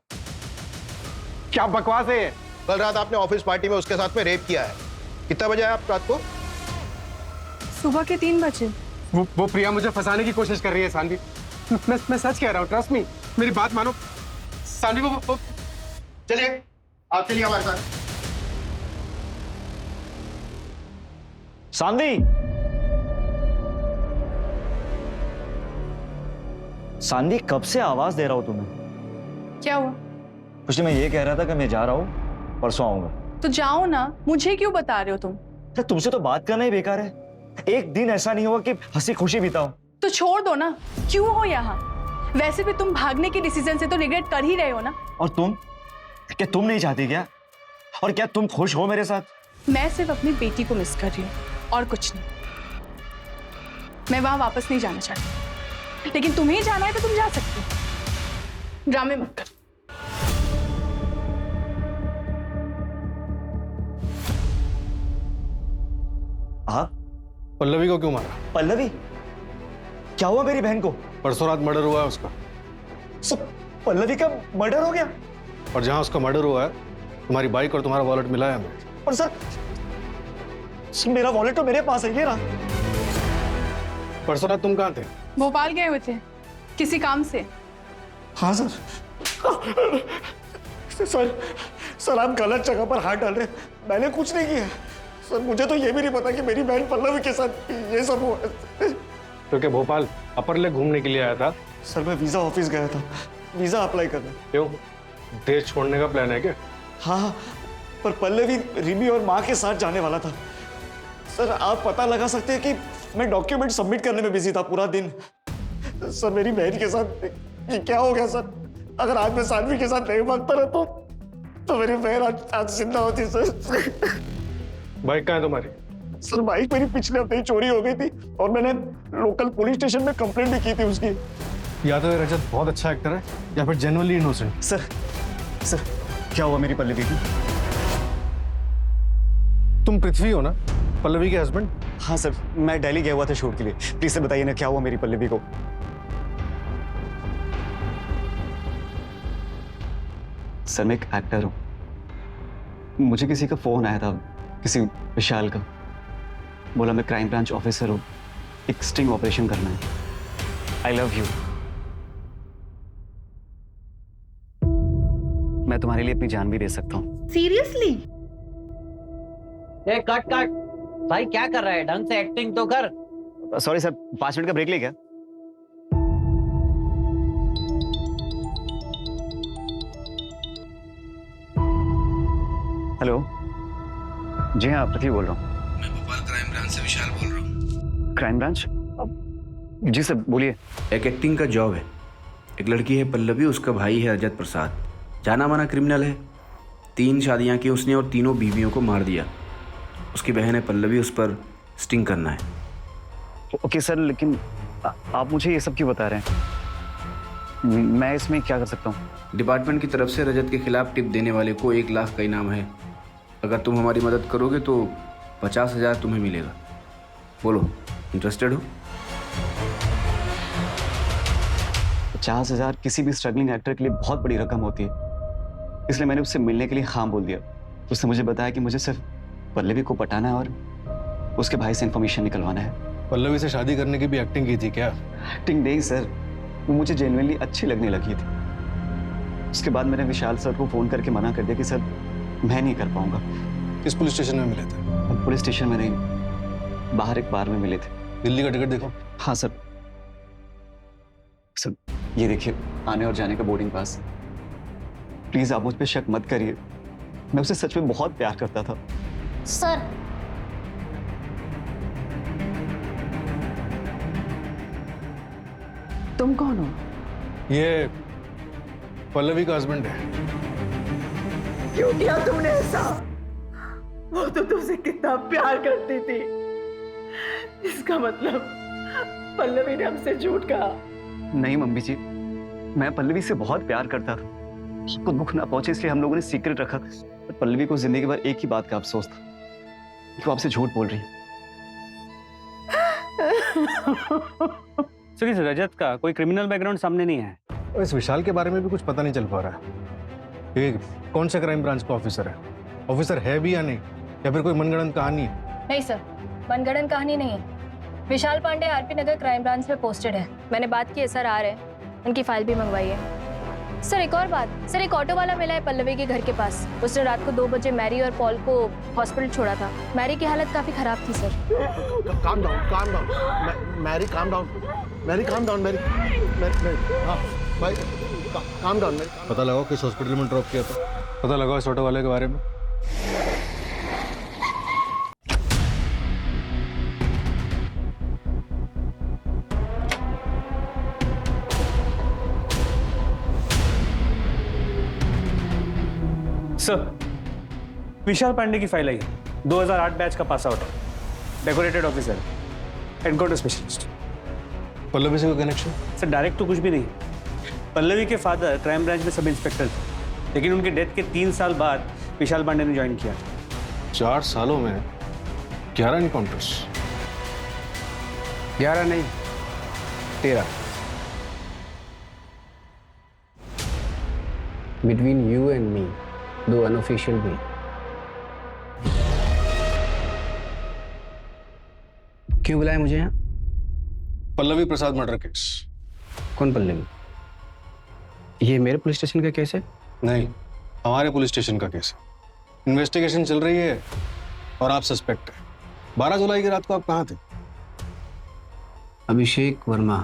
क्या बकवास है ये? कल रात आपने ऑफिस पार्टी में उसके साथ में रेप किया है। कितना बजे आए आप रात को? सुबह के 3 बजे। वो प्रिया मुझे फंसाने की कोशिश कर रही है सानवी। मैं सच कह रहा हूँ, ट्रस्ट मी, मेरी बात मानो सानवी। वो चलिए, आप चलिए हमारे साथ। सानवी, सानवी, कब से आवाज दे रहा हूं तुम्हें? क्या हुआ? कुछ नहीं, मैं ये कह रहा था कि मैं जा रहा हूँ, परसों आऊंगा। तो जाओ ना, मुझे क्यों बता रहे हो तुम? तो तुमसे तो बात करना ही बेकार है। एक दिन ऐसा नहीं होगा कि हंसी खुशी बिताओ। तो छोड़ दो ना, क्यों हो यहाँ? वैसे भी तुम भागने के डिसीजन से तो रिग्रेट कर ही रहे हो ना। और तुम, क्या तुम नहीं चाहती क्या? और क्या तुम खुश हो मेरे साथ? मैं सिर्फ अपनी बेटी को मिस कर रही हूँ और कुछ नहीं। मैं वहां वापस नहीं जाना चाहती, लेकिन तुम्हें जाना है तो तुम जा सकती हो। ड्रामे मत कर। हाँ, पल्लवी को क्यों मारा? पल्लवी? क्या हुआ मेरी बहन को? परसों रात मर्डर हुआ है उसका। सब पल्लवी का मर्डर हो गया? और जहां उसका मर्डर हुआ है, तुम्हारी बाइक और तुम्हारा वॉलेट मिला है हमें। और सर मेरा वॉलेट तो मेरे पास है, ये रहा। परसों रात तुम कहाँ थे? भोपाल गए हुए थे किसी काम से। हाँ सर। सर आप गलत जगह पर हाथ डाल रहे हैं। मैंने कुछ नहीं किया सर। मुझे तो ये भी नहीं पता कि मेरी बहन पल्लवी के साथ ये सब हुआ। तो क्या भोपाल अपर लेक घूमने के लिए आया था? सर मैं वीजा ऑफिस गया था, वीजा अप्लाई करने। क्यों, देश छोड़ने का प्लान है क्या? हाँ, पर पल्लवी रिमी और माँ के साथ जाने वाला था। सर आप पता लगा सकते हैं कि मैं डॉक्यूमेंट सबमिट करने में बिजी था पूरा दिन। सर मेरी बहन के साथ ये क्या हो गया सर? अगर आज मैं सानवी के साथ नहीं भागता रहा तो मेरी बहन आज जिंदा होती सर। बाइक कहाँ है तुम्हारी? सर बाइक मेरी पिछले हफ्ते ही चोरी हो गई थी और मैंने लोकल पुलिस स्टेशन में कंप्लेंट भी की थी उसकी। या तो ये रजत बहुत अच्छा एक्टर है या फिर जेन्युइनली इनोसेंट। सर क्या हुआ मेरी पल्लवी की? तुम पृथ्वी हो ना, पल्लवी के हस्बैंड? हाँ सर, मैं दिल्ली गया हुआ था शूट के लिए। प्लीज सर बताइए ना क्या हुआ मेरी पल्लवी को? सर मैं एक एक्टर हूँ। मुझे किसी का फोन आया था, किसी विशाल का। बोला मैं क्राइम ब्रांच ऑफिसर हूँ, एक स्टिंग ऑपरेशन करना है। I love you. मैं तुम्हारे लिए अपनी जान भी दे सकता हूँ। सीरियसली? कट कट भाई, क्या कर रहा है? ढंग से एक्टिंग तो कर। सॉरी सर, 5 मिनट का ब्रेक ले क्या? हेलो, जी हाँ पृथ्वी बोल रहा हूँ। मैं भोपाल क्राइम ब्रांच से विशाल बोल रहा हूँ। Crime branch? जी सर बोलिए। एक एक्टिंग का जॉब है। एक लड़की है पल्लवी, उसका भाई है रजत प्रसाद, जाना माना क्रिमिनल है। 3 शादियां की उसने और तीनों बीवियों को मार दिया। उसकी बहन है पल्लवी, उस पर स्टिंग करना है। ओके सर, लेकिन आप मुझे ये सब क्यों बता रहे हैं? मैं इसमें क्या कर सकता हूँ? डिपार्टमेंट की तरफ से रजत के खिलाफ टिप देने वाले को 1 लाख का इनाम है। अगर तुम हमारी मदद करोगे तो 50,000 तुम्हें मिलेगा। बोलो, इंटरेस्टेड हो? 50,000 किसी भी स्ट्रगलिंग एक्टर के लिए बहुत बड़ी रकम होती है, इसलिए मैंने उससे मिलने के लिए हाँ बोल दिया। उसने मुझे बताया कि मुझे सिर्फ पल्लवी को पटाना है और उसके भाई से इंफॉर्मेशन निकलवाना है। पल्लवी से शादी करने की भी एक्टिंग की थी क्या? एक्टिंग नहीं सर, वो मुझे जेन्युइनली अच्छी लगने लगी थी। उसके बाद मैंने विशाल सर को फोन करके मना कर दिया कि सर मैं नहीं कर पाऊंगा। किस पुलिस स्टेशन में मिले थे? पुलिस स्टेशन में नहीं, बाहर एक बार में मिले थे। दिल्ली का टिकट देखो। हाँ सर। सर ये देखिए, आने और जाने का बोर्डिंग पास। प्लीज आप मुझ पे शक मत करिए, मैं उसे सच में बहुत प्यार करता था। सर तुम कौन हो? ये पल्लवी का हस्बैंड है। क्यों किया तुमने ऐसा? वो तो तुमसे कितना प्यार करती थी। इसका मतलब पल्लवी ने हमसे झूठ कहा। नहीं मम्मी जी, मैं पल्लवी से बहुत प्यार करता था। आपको दुख ना पहुंचे इसलिए हम लोगों ने सीक्रेट रखा। पर पल्लवी को जिंदगी भर एक ही बात का अफसोस था कि वो आपसे झूठ बोल रही है। सर, इस रजत का कोई क्रिमिनल बैकग्राउंड सामने नहीं है। और इस विशाल के बारे में भी कुछ पता नहीं चल पा रहा है। ये कौन से क्राइम ब्रांच का ऑफिसर है? ऑफिसर है भी या नहीं, या फिर कोई मनगढ़ंत कहानी है? नहीं सर, मनगढ़ंत कहानी नहीं है। विशाल पांडे आरपी नगर क्राइम ब्रांच में पोस्टेड है। मैंने बात की है सर, आ रहे हैं। उनकी फाइल भी मंगवाई है। सर एक और बात, सर एक ऑटो वाला मिला है पल्लवी के घर के पास। उसने रात को 2 बजे मैरी और पॉल को हॉस्पिटल छोड़ा था। मैरी की हालत काफी खराब थी sir. Calm down Mary, calm down Mary, calm down Mary, हाँ भाई काम डाउन मैरी। पता लगाओ किस हॉस्पिटल में ड्रॉप किया था। पता लगाओ इस ऑटो वाले के बारे में। सर, विशाल पांडे की फाइल आई है। 2008 बैच का पास आउट है, decorated officer, encounter specialist. Pallavi से कोई कनेक्शन? सर डायरेक्ट तो कुछ भी नहीं। पल्लवी के फादर क्राइम ब्रांच में सब इंस्पेक्टर थे, लेकिन उनके डेथ के 3 साल बाद विशाल पांडे ने ज्वाइन किया। 4 सालों में 11 एनकाउंटर्स? 11 नहीं, 13। Between you and me, 2 unofficial भी। क्यों बुलाया मुझे यहाँ? पल्लवी प्रसाद मर्डर केस। कौन पल्लवी? ये मेरे पुलिस स्टेशन का केस है? नहीं, हमारे पुलिस स्टेशन का केस है। इन्वेस्टिगेशन चल रही है और आप सस्पेक्ट हैं। 12 जुलाई की रात को आप कहाँ थे? अभिषेक वर्मा।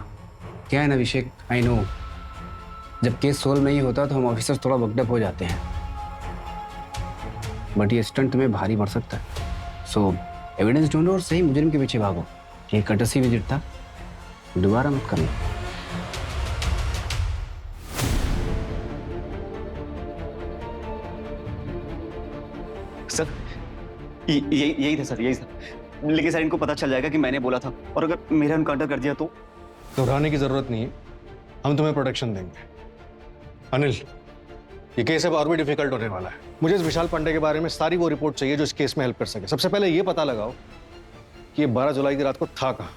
क्या है ना अभिषेक, आई नो, जब केस सोल्व नहीं होता तो हम ऑफिसर्स थोड़ा वक्डअप हो जाते हैं, बट ये स्टंट तुम्हें भारी पड़ सकता है। सो एविडेंस ढूंढो और सही मुजरिम के पीछे भागो। ये कर्टसी विजिट था, दोबारा मत करना। सर यही था सर, यही था। लेकिन सर इनको पता चल जाएगा कि मैंने बोला था, और अगर मेरा एनकाउंटर कर दिया तो? घबराने की जरूरत नहीं है, हम तुम्हें प्रोटेक्शन देंगे। अनिल, ये केस अब और भी डिफिकल्ट होने वाला है। मुझे इस विशाल पांडे के बारे में सारी वो रिपोर्ट चाहिए जो इस केस में हेल्प कर सके। सबसे पहले ये पता लगाओ कि ये 12 जुलाई की रात को था कहाँ।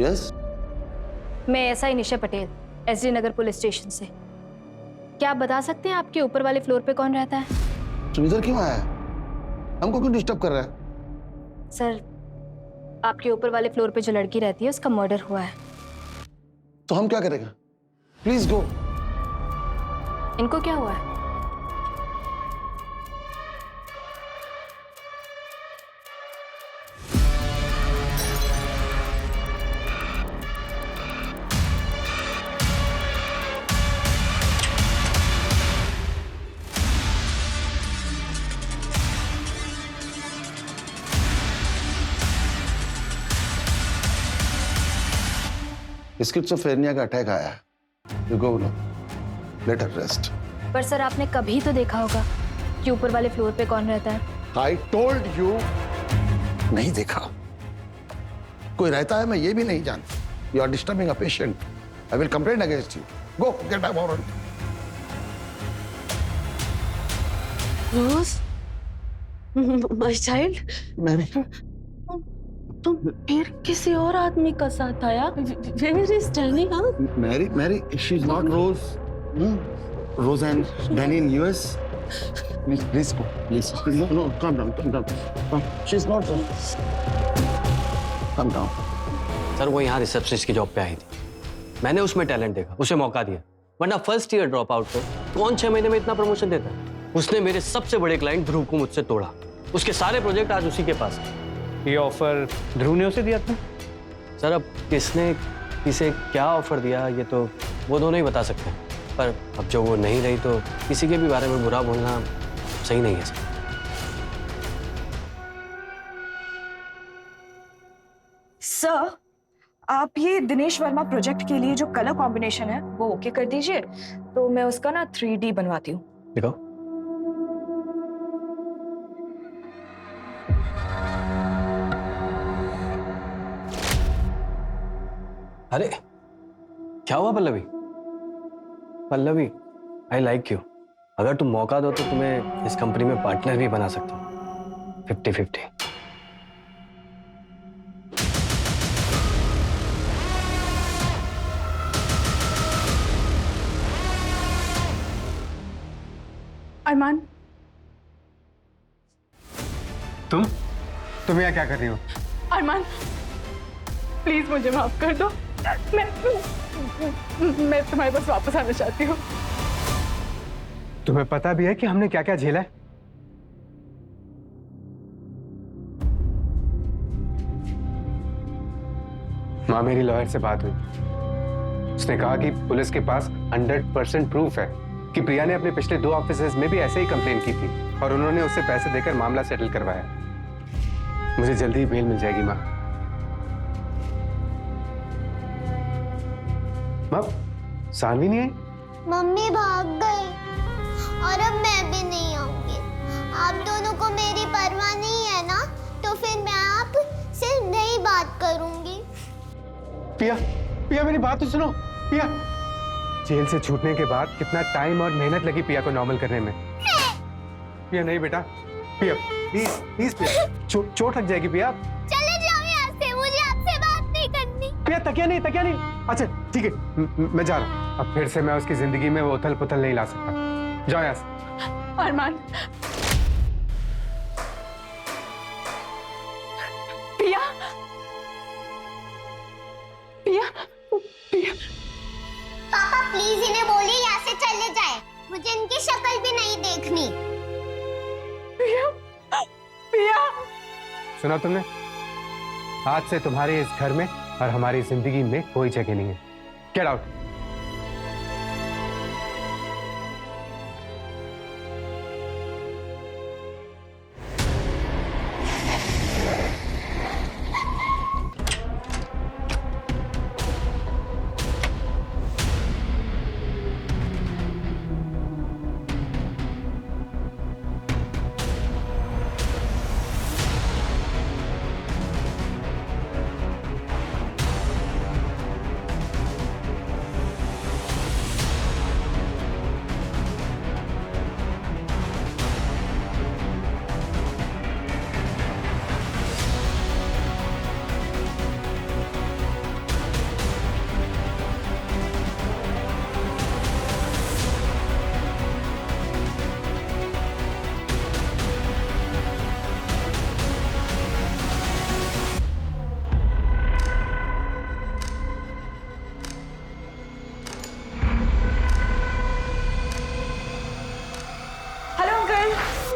यस, मैं एसआई निशा पटेल, एसडी नगर पुलिस स्टेशन से। क्या आप बता सकते हैं आपके ऊपर वाले फ्लोर पे कौन रहता है? तुम इधर क्यों आया है? हमको क्यों डिस्टर्ब कर रहा है? सर, आपके ऊपर वाले फ्लोर पे जो लड़की रहती है उसका मर्डर हुआ है। तो हम क्या करेंगे? Please go. इनको क्या हुआ है? स्किज़ोफ्रेनिया का अटैक आया है। You go no, let her rest. पर सर, आपने कभी तो देखा होगा कि ऊपर वाले फ्लोर पे कौन रहता है? आई टोल्ड यू, नहीं देखा। कोई रहता है मैं ये भी नहीं जानता। You are disturbing a patient. I will complain against you. Go get back warrant. Rose, my child, तुम फिर किसी और आदमी का साथ आया? Where is Danny, huh? Mary, she's not Rose. Rose and Danny in US. Please go, please. No, calm down. She's not Rose. Calm down. Sir, वो यहाँ रिसेप्शनिस्ट की जॉब पे आई थी। मैंने उसमें टैलेंट देखा, उसे मौका दिया। वरना फर्स्ट ईयर ड्रॉप आउट को कौन 6 महीने में इतना प्रमोशन देता है? उसने मेरे सबसे बड़े क्लाइंट ध्रुव को मुझसे तोड़ा। उसके सारे प्रोजेक्ट आज उसी के पास है। ये ऑफर ध्रुव ने उसे दिया था? सर, अब किसने किसे क्या ऑफर दिया ये तो वो दोनों ही बता सकते हैं, पर अब जो वो नहीं रही तो किसी के भी बारे में बुरा बोलना सही नहीं है सर। सर, आप ये दिनेश वर्मा प्रोजेक्ट के लिए जो कलर कॉम्बिनेशन है वो ओके कर दीजिए, तो मैं उसका ना 3D बनवाती हूँ। दिखाओ। अरे क्या हुआ Pallavi? Pallavi, I like you. अगर तुम मौका दो तो तुम्हें इस कंपनी में पार्टनर भी बना सकता हूँ। 50-50। अरमान, तुम यहाँ क्या कर रही हो? अरमान, प्लीज मुझे माफ कर दो। मैं तुम्हारे पास वापस आना चाहती हूँ। तुम्हें पता भी है कि हमने क्या क्या झेला है? माँ, मेरी लॉयर से बात हुई। उसने कहा कि पुलिस के पास 100% प्रूफ है कि प्रिया ने अपने पिछले 2 ऑफिसेज में भी ऐसे ही कंप्लेन की थी और उन्होंने उससे पैसे देकर मामला सेटल करवाया। मुझे जल्दी ही बेल मिल जाएगी माँ। माँ, सानवी नहीं आई? मम्मी भाग गई और अब मैं भी नहीं आऊंगी। आप दोनों को मेरी परवाह नहीं है ना, तो फिर मैं आपसे नहीं बात करूंगी। पिया, मेरी बात तो सुनो। पिया, जेल से छूटने के बाद कितना टाइम और मेहनत लगी पिया को नॉर्मल करने में। पिया नहीं बेटा, पिया प्लीज पिया, चोट लग जाएगी पिया। चले जाओ यहाँ से, मुझे आपसे बात नहीं करनी। पिया, तकिया नहीं। अच्छा ठीक है, मैं जा रहा हूँ। अब फिर से मैं उसकी जिंदगी में वो उथल पुथल नहीं ला सकता। जाओ यहाँ से। अरमान, पिया, पिया, पिया। पापा प्लीज इन्हें बोलिए यहाँ से चले जाए, मुझे इनकी शक्ल भी नहीं देखनी। पिया, पिया। सुना तुमने? आज से तुम्हारे इस घर में और हमारी जिंदगी में कोई जगह नहीं है। Get out.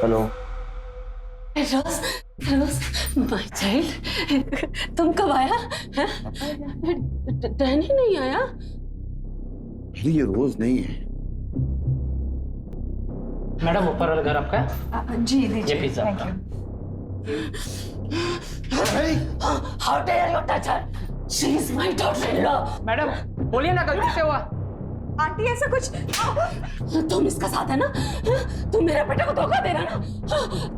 Hello. Rose, Rose, my child, तुम कब आया? डैनी नहीं आया? ये रोज नहीं है। मैडम ऊपर वाला घर आपका? जी दीजिए। ये pizza. How dare you touch her? She is my daughter-in-law. Madam बोलिए ना गलती से हुआ। आंटी ऐसा कुछ, तुम इसका साथ है ना? तुम मेरे बेटे को धोखा दे रहा है ना?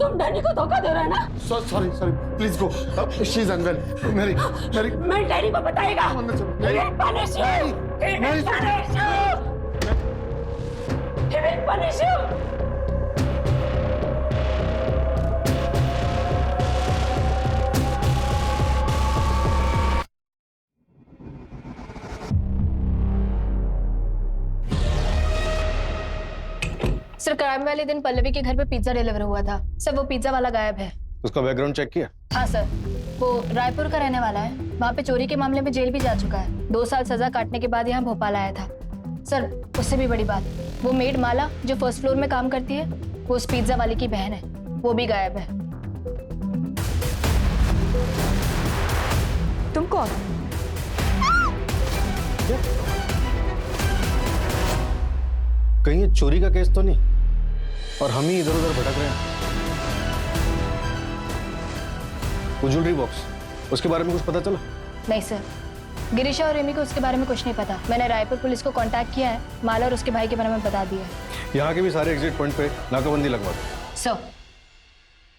तुम डैनी को धोखा दे रहा है ना? Sorry sorry, please go, she is unwell. मेरी मेरी मैं डैनी को बताएगा। He will punish you. He will punish you. He will punish you. Sir crime वाले दिन पल्लवी के घर पे पिज्जा डिलीवर हुआ था सर। वो पिज्जा वाला गायब है। उसका बैकग्राउंड चेक किया? हाँ सर, वो रायपुर का रहने वाला है। वहाँ पे चोरी के मामले में जेल भी जा चुका है। 2 साल सजा काटने के बाद यहाँ भोपाल आया था सर। उससे भी बड़ी बात, वो मेड माला जो फर्स्ट फ्लोर में काम करती है, वो उस पिज्जा वाले की बहन है, वो भी गायब है। तुम कौन? कहीं ये चोरी का केस तो नहीं और हम ही इधर उधर भटक रहे हैं? वो ज्वेलरी बॉक्स, उसके बारे में कुछ पता चला? नहीं सर, गिरीशा और रेमी को उसके बारे में कुछ नहीं पता। मैंने रायपुर पुलिस को कांटेक्ट किया है, माला और उसके भाई के बारे में बता दिया। यहाँ के भी सारे एग्जिट पॉइंट पे नाकाबंदी लगवा दो।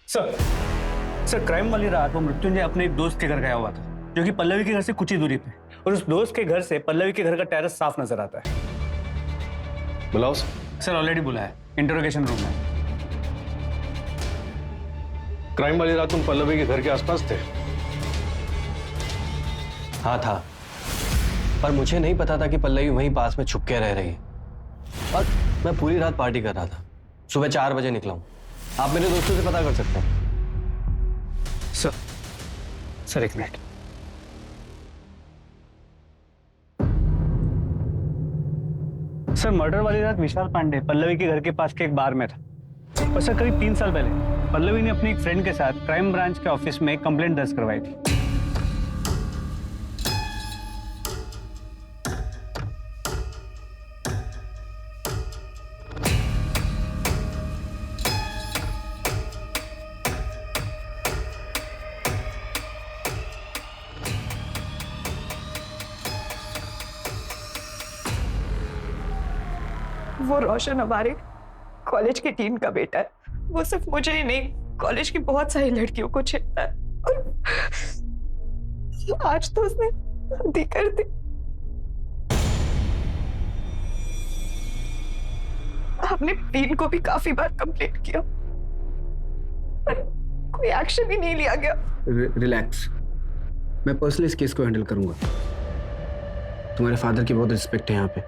सर क्राइम वाली रात वो मृत्युंजय अपने एक दोस्त के घर गया हुआ था, जो कि पल्लवी के घर से कुछ ही दूरी पे, और उस दोस्त के घर से पल्लवी के घर का टेरेस साफ नजर आता है। बुलाओ सर। ऑलरेडी बुलाया, इंटरोगेशन रूम में। क्राइम वाली रात तुम पल्लवी के घर के आसपास थे? हाँ था, पर मुझे नहीं पता था कि पल्लवी वहीं पास में छुप के रह रही है। और मैं पूरी रात पार्टी कर रहा था। सुबह 4 बजे निकला हूं। आप मेरे दोस्तों से पता कर सकते हैं। सर एक मिनट। सर मर्डर वाली रात विशाल पांडे पल्लवी के घर के पास के एक बार में था। और सर करीब 3 साल पहले पल्लवी ने अपनी एक फ्रेंड के साथ क्राइम ब्रांच के ऑफिस में एक कंप्लेंट दर्ज करवाई थी। वो रोशन हमारे कॉलेज की टीम का बेटा है। वो सिर्फ मुझे ही नहीं, कॉलेज की बहुत सारी लड़कियों को छेड़ता है। और आज तो उसने शादी कर दी। हमने टीम को भी काफी बार कंप्लेंट किया, पर कोई एक्शन ही नहीं लिया गया। रिलैक्स, मैं पर्सनली इस केस को हैंडल करूंगा। तुम्हारे फादर की बहुत रिस्पेक्ट है यहाँ पे,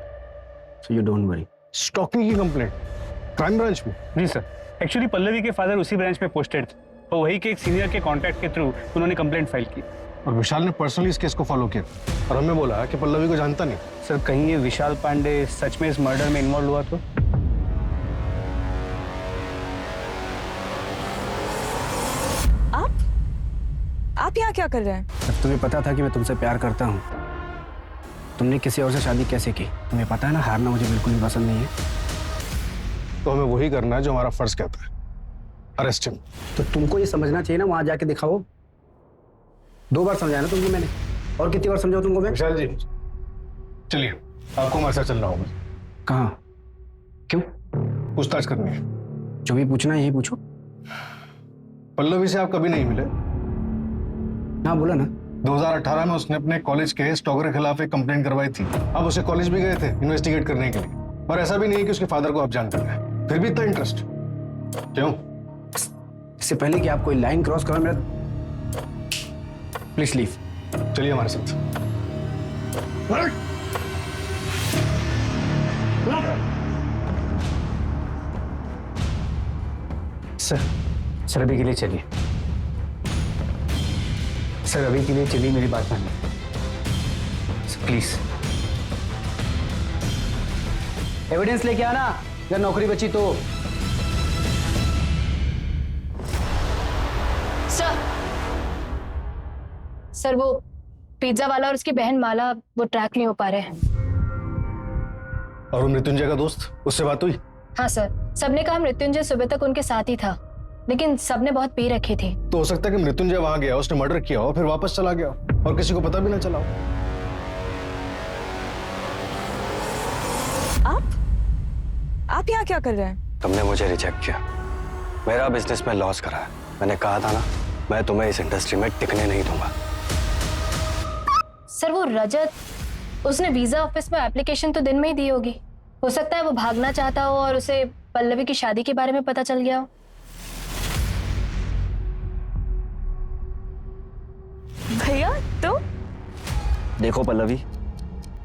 so you don't worry. Stalking की कंप्लेंट क्राइम ब्रांच में? जी सर, एक्चुअली पल्लवी के फादर उसी ब्रांच में पोस्टेड थे, और वही के एक सीनियर के कांटेक्ट के थ्रू उन्होंने कंप्लेंट फाइल की। और विशाल ने पर्सनली इस केस को फॉलो किया और हमें बोला कि पल्लवी को जानता नहीं। सर कहीं ये विशाल पांडे सच में इस मर्डर में इन्वॉल्व हुआ तो? आप यहाँ क्या कर रहे हैं? अब तुम्हें पता था कि मैं तुमसे प्यार करता हूँ, तुमने किसी और से शादी कैसे की? तुम्हें पता है ना, हारना मुझे बिल्कुल भी पसंद नहीं है। तो हमें वही करना है जो हमारा फर्ज कहता है, अरेस्ट हिम। तो तुमको ये समझना चाहिए ना, वहां जाके दिखाओ। 2 बार समझाया ना तुमको मैंने, और कितनी बार समझाऊं तुमको मैं? विशाल जी चलिए, आपको हमारे साथ चलना होगा। कहाँ? क्यों? पूछताछ करनी है। जो भी पूछना है यही पूछो। पल्लवी से आप कभी नहीं मिले? हाँ बोला ना। 2018 में उसने अपने कॉलेज के स्टॉकर के खिलाफ एक कंप्लेंट करवाई थी। आप उसे कॉलेज भी गए थे इन्वेस्टिगेट करने के लिए, और ऐसा भी नहीं है कि उसके फादर को आप जानते हैं, फिर भी इतना इंटरेस्ट क्यों? इससे पहले कि आप कोई लाइन क्रॉस करो मेरा, प्लीज लीव। चलिए हमारे साथ। सर अभी के लिए चलिए। सर अभी के लिए चलिए, मेरी बात मानिए प्लीज। एविडेंस लेके आना, अगर नौकरी बची तो। सर वो पिज्जा वाला और उसकी बहन माला वो ट्रैक नहीं हो पा रहे हैं। और वो मृत्युंजय का दोस्त, उससे बात हुई? हाँ सर, सबने कहा मृत्युंजय सुबह तक उनके साथ ही था, लेकिन सबने बहुत पी रखी थी। तो हो सकता है कि मृत्युंजय वहां गया, उसने मर्डर किया हो, फिर वापस चला गया और किसी को पता भी ना चला हो। आप यहाँ क्या कर रहे हैं? तुमने मुझे रिजेक्ट किया, मेरा बिजनेस में लॉस करा है। मैंने कहा था ना, मैं तुम्हें इस इंडस्ट्री में टिकने नहीं दूंगा। सर वो रजत, उसने वीजा ऑफिस में एप्लीकेशन तो दिन में ही दी होगी। हो सकता है वो भागना चाहता हो और उसे पल्लवी की शादी के बारे में पता चल गया हो। भैया तो देखो पल्लवी,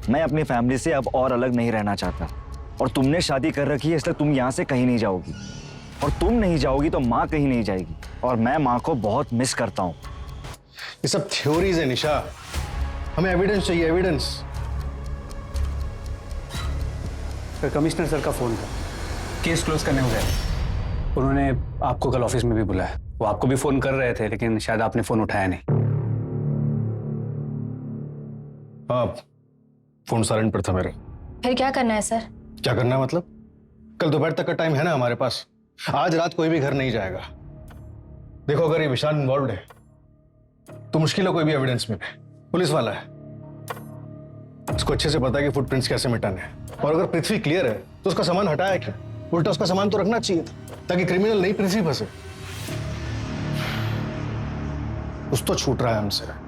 मैं अपनी फैमिली से अब और अलग नहीं रहना चाहता, और तुमने शादी कर रखी है इसलिए तुम यहाँ से कहीं नहीं जाओगी, और तुम नहीं जाओगी तो माँ कहीं नहीं जाएगी, और मैं माँ को बहुत मिस करता हूँ। ये सब थ्योरीज है निशा, हमें एविडेंस चाहिए, एविडेंस। कमिश्नर सर का फोन था, केस क्लोज करने हो गया। उन्होंने आपको कल ऑफिस में भी बुलाया। वो आपको भी फोन कर रहे थे, लेकिन शायद आपने फोन उठाया नहीं। हाँ, फोन साइलेंट पर था मेरा। फिर क्या करना है सर? क्या करना है मतलब? कल दोपहर तक का टाइम है ना हमारे पास। आज रात कोई भी घर नहीं जाएगा। देखो, अगर ये विशाल इन्वॉल्व है तो मुश्किल है कोई भी एविडेंस में। पुलिस वाला है, उसको अच्छे से पता है कि फुटप्रिंट्स कैसे मिटाने हैं। और अगर पृथ्वी क्लियर है तो उसका सामान हटाया क्यों? उल्टा उसका सामान तो रखना चाहिए था, ताकि क्रिमिनल नहीं पृथ्वी फंसे। कुछ तो छूट रहा है हमसे।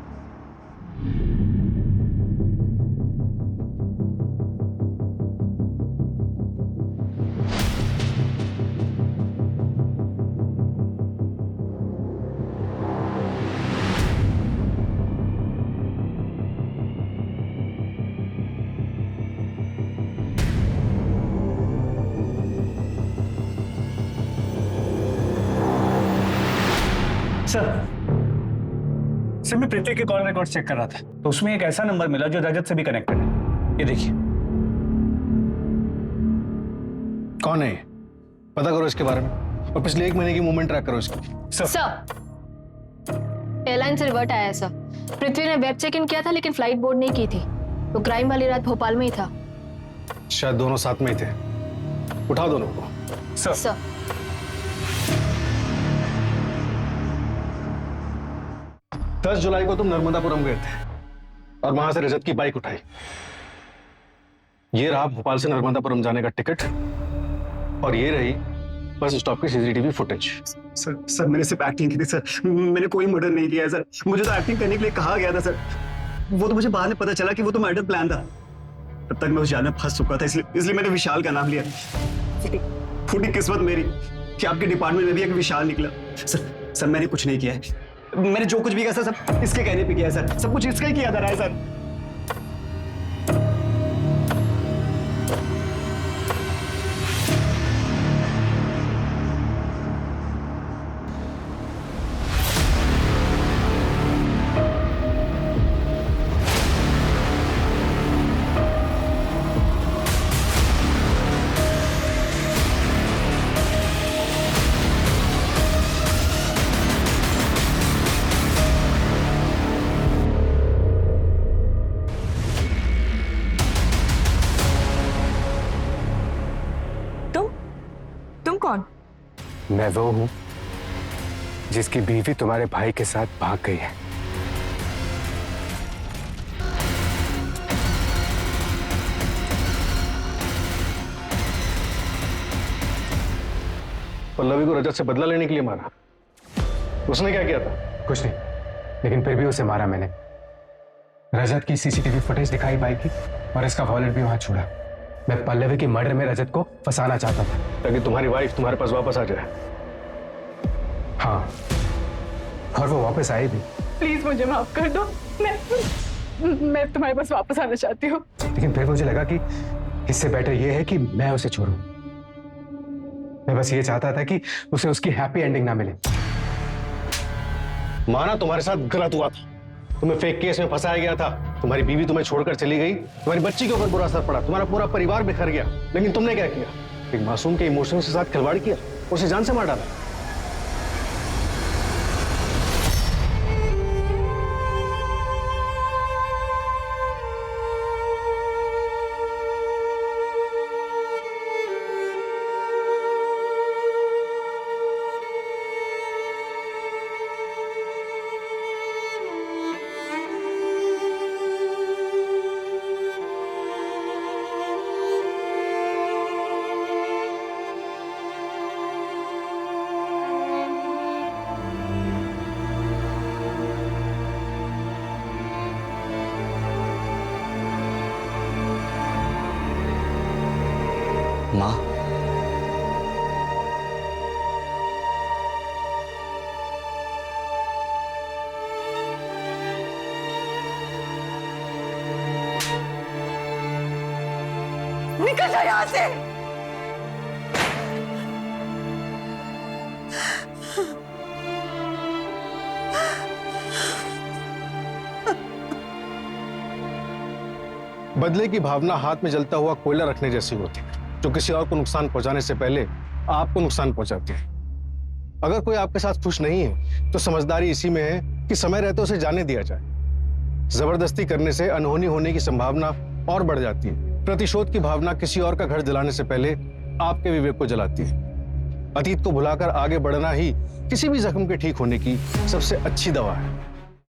सर मैं पृथ्वी के कॉल रिकॉर्ड चेक कर रहा था, तो उसमें एक ऐसा नंबर मिला जो रजत से भी कनेक्टेड है। ये देखिए। कौन है? पता करो इसके बारे में, और पिछले 1 महीने की मूवमेंट ट्रैक करो इसकी। सर एयरलाइन से रिवर्ट आया सर। पृथ्वी ने वेब चेक इन किया था, लेकिन फ्लाइट बोर्ड नहीं की थी। वो क्राइम वाली रात भोपाल में ही था। शायद दोनों साथ में ही थे। उठाओ दोनों को। सर 10 जुलाई को तुम नर्मदापुरम गए थे और वहां से रजत की बाइक उठाई। ये रहा भोपाल से नर्मदापुरम जाने का टिकट, और ये रही बस स्टॉप की सीसीटीवी फुटेज। सर मैंने सिर्फ एक्टिंग की थी सर, मैंने कोई मर्डर नहीं किया है सर। मुझे तो एक्टिंग करने के लिए कहा गया था सर। वो तो मुझे बाद में पता चला कि वो तो मर्डर प्लान था। तब तक मैं उस जाल में फंस चुका था, इसलिए मैंने विशाल का नाम लिया। फूटी किस्मत मेरी कि आपके डिपार्टमेंट में भी एक विशाल निकला। सर मैंने कुछ नहीं किया है। मैंने जो कुछ भी किया सर, सब इसके कहने पे किया है सर। सब कुछ इसका ही किया जा रहा है सर। तुम कौन? मैं वो हूं जिसकी बीवी तुम्हारे भाई के साथ भाग गई है। पल्लवी को रजत से बदला लेने के लिए मारा। उसने क्या किया था? कुछ नहीं, लेकिन फिर भी उसे मारा मैंने। रजत की सीसीटीवी फुटेज दिखाई बाइक की, और इसका वॉलेट भी वहां छोड़ा। मैं पल्लवी की मर्डर में रजत को फंसाना चाहता था, ताकि तुम्हारी वाइफ तुम्हारे पास वापस आ जाए। हाँ, और वो वापस आई भी। प्लीज मुझे माफ कर दो, मैं तुम्हारे पास वापस आना चाहती हूँ। लेकिन फिर मुझे लगा कि इससे बेटर ये है कि मैं उसे छोड़ूं। मैं बस ये चाहता था कि उसे उसकी हैप्पी एंडिंग ना मिले। माना तुम्हारे साथ गलत हुआ था, तुम्हें फेक केस में फंसाया गया था, तुम्हारी बीवी तुम्हें छोड़कर चली गई, तुम्हारी बच्ची के ऊपर बुरा असर पड़ा, तुम्हारा पूरा परिवार बिखर गया। लेकिन तुमने क्या किया? एक मासूम के इमोशंस के साथ खिलवाड़ किया, उसे जान से मार डाला। माँ, निकल जाओ यहाँ से। बदले की भावना हाथ में जलता हुआ कोयला रखने जैसी होती है, जो किसी और को नुकसान पहुंचाने से पहले आपको नुकसान पहुंचाती है। अगर कोई आपके साथ खुश नहीं है तो समझदारी इसी में है कि समय रहते उसे जाने दिया जाए। जबरदस्ती करने से अनहोनी होने की संभावना और बढ़ जाती है। प्रतिशोध की भावना किसी और का घर जलाने से पहले आपके विवेक को जलाती है। अतीत को भुलाकर आगे बढ़ना ही किसी भी जख्म के ठीक होने की सबसे अच्छी दवा है।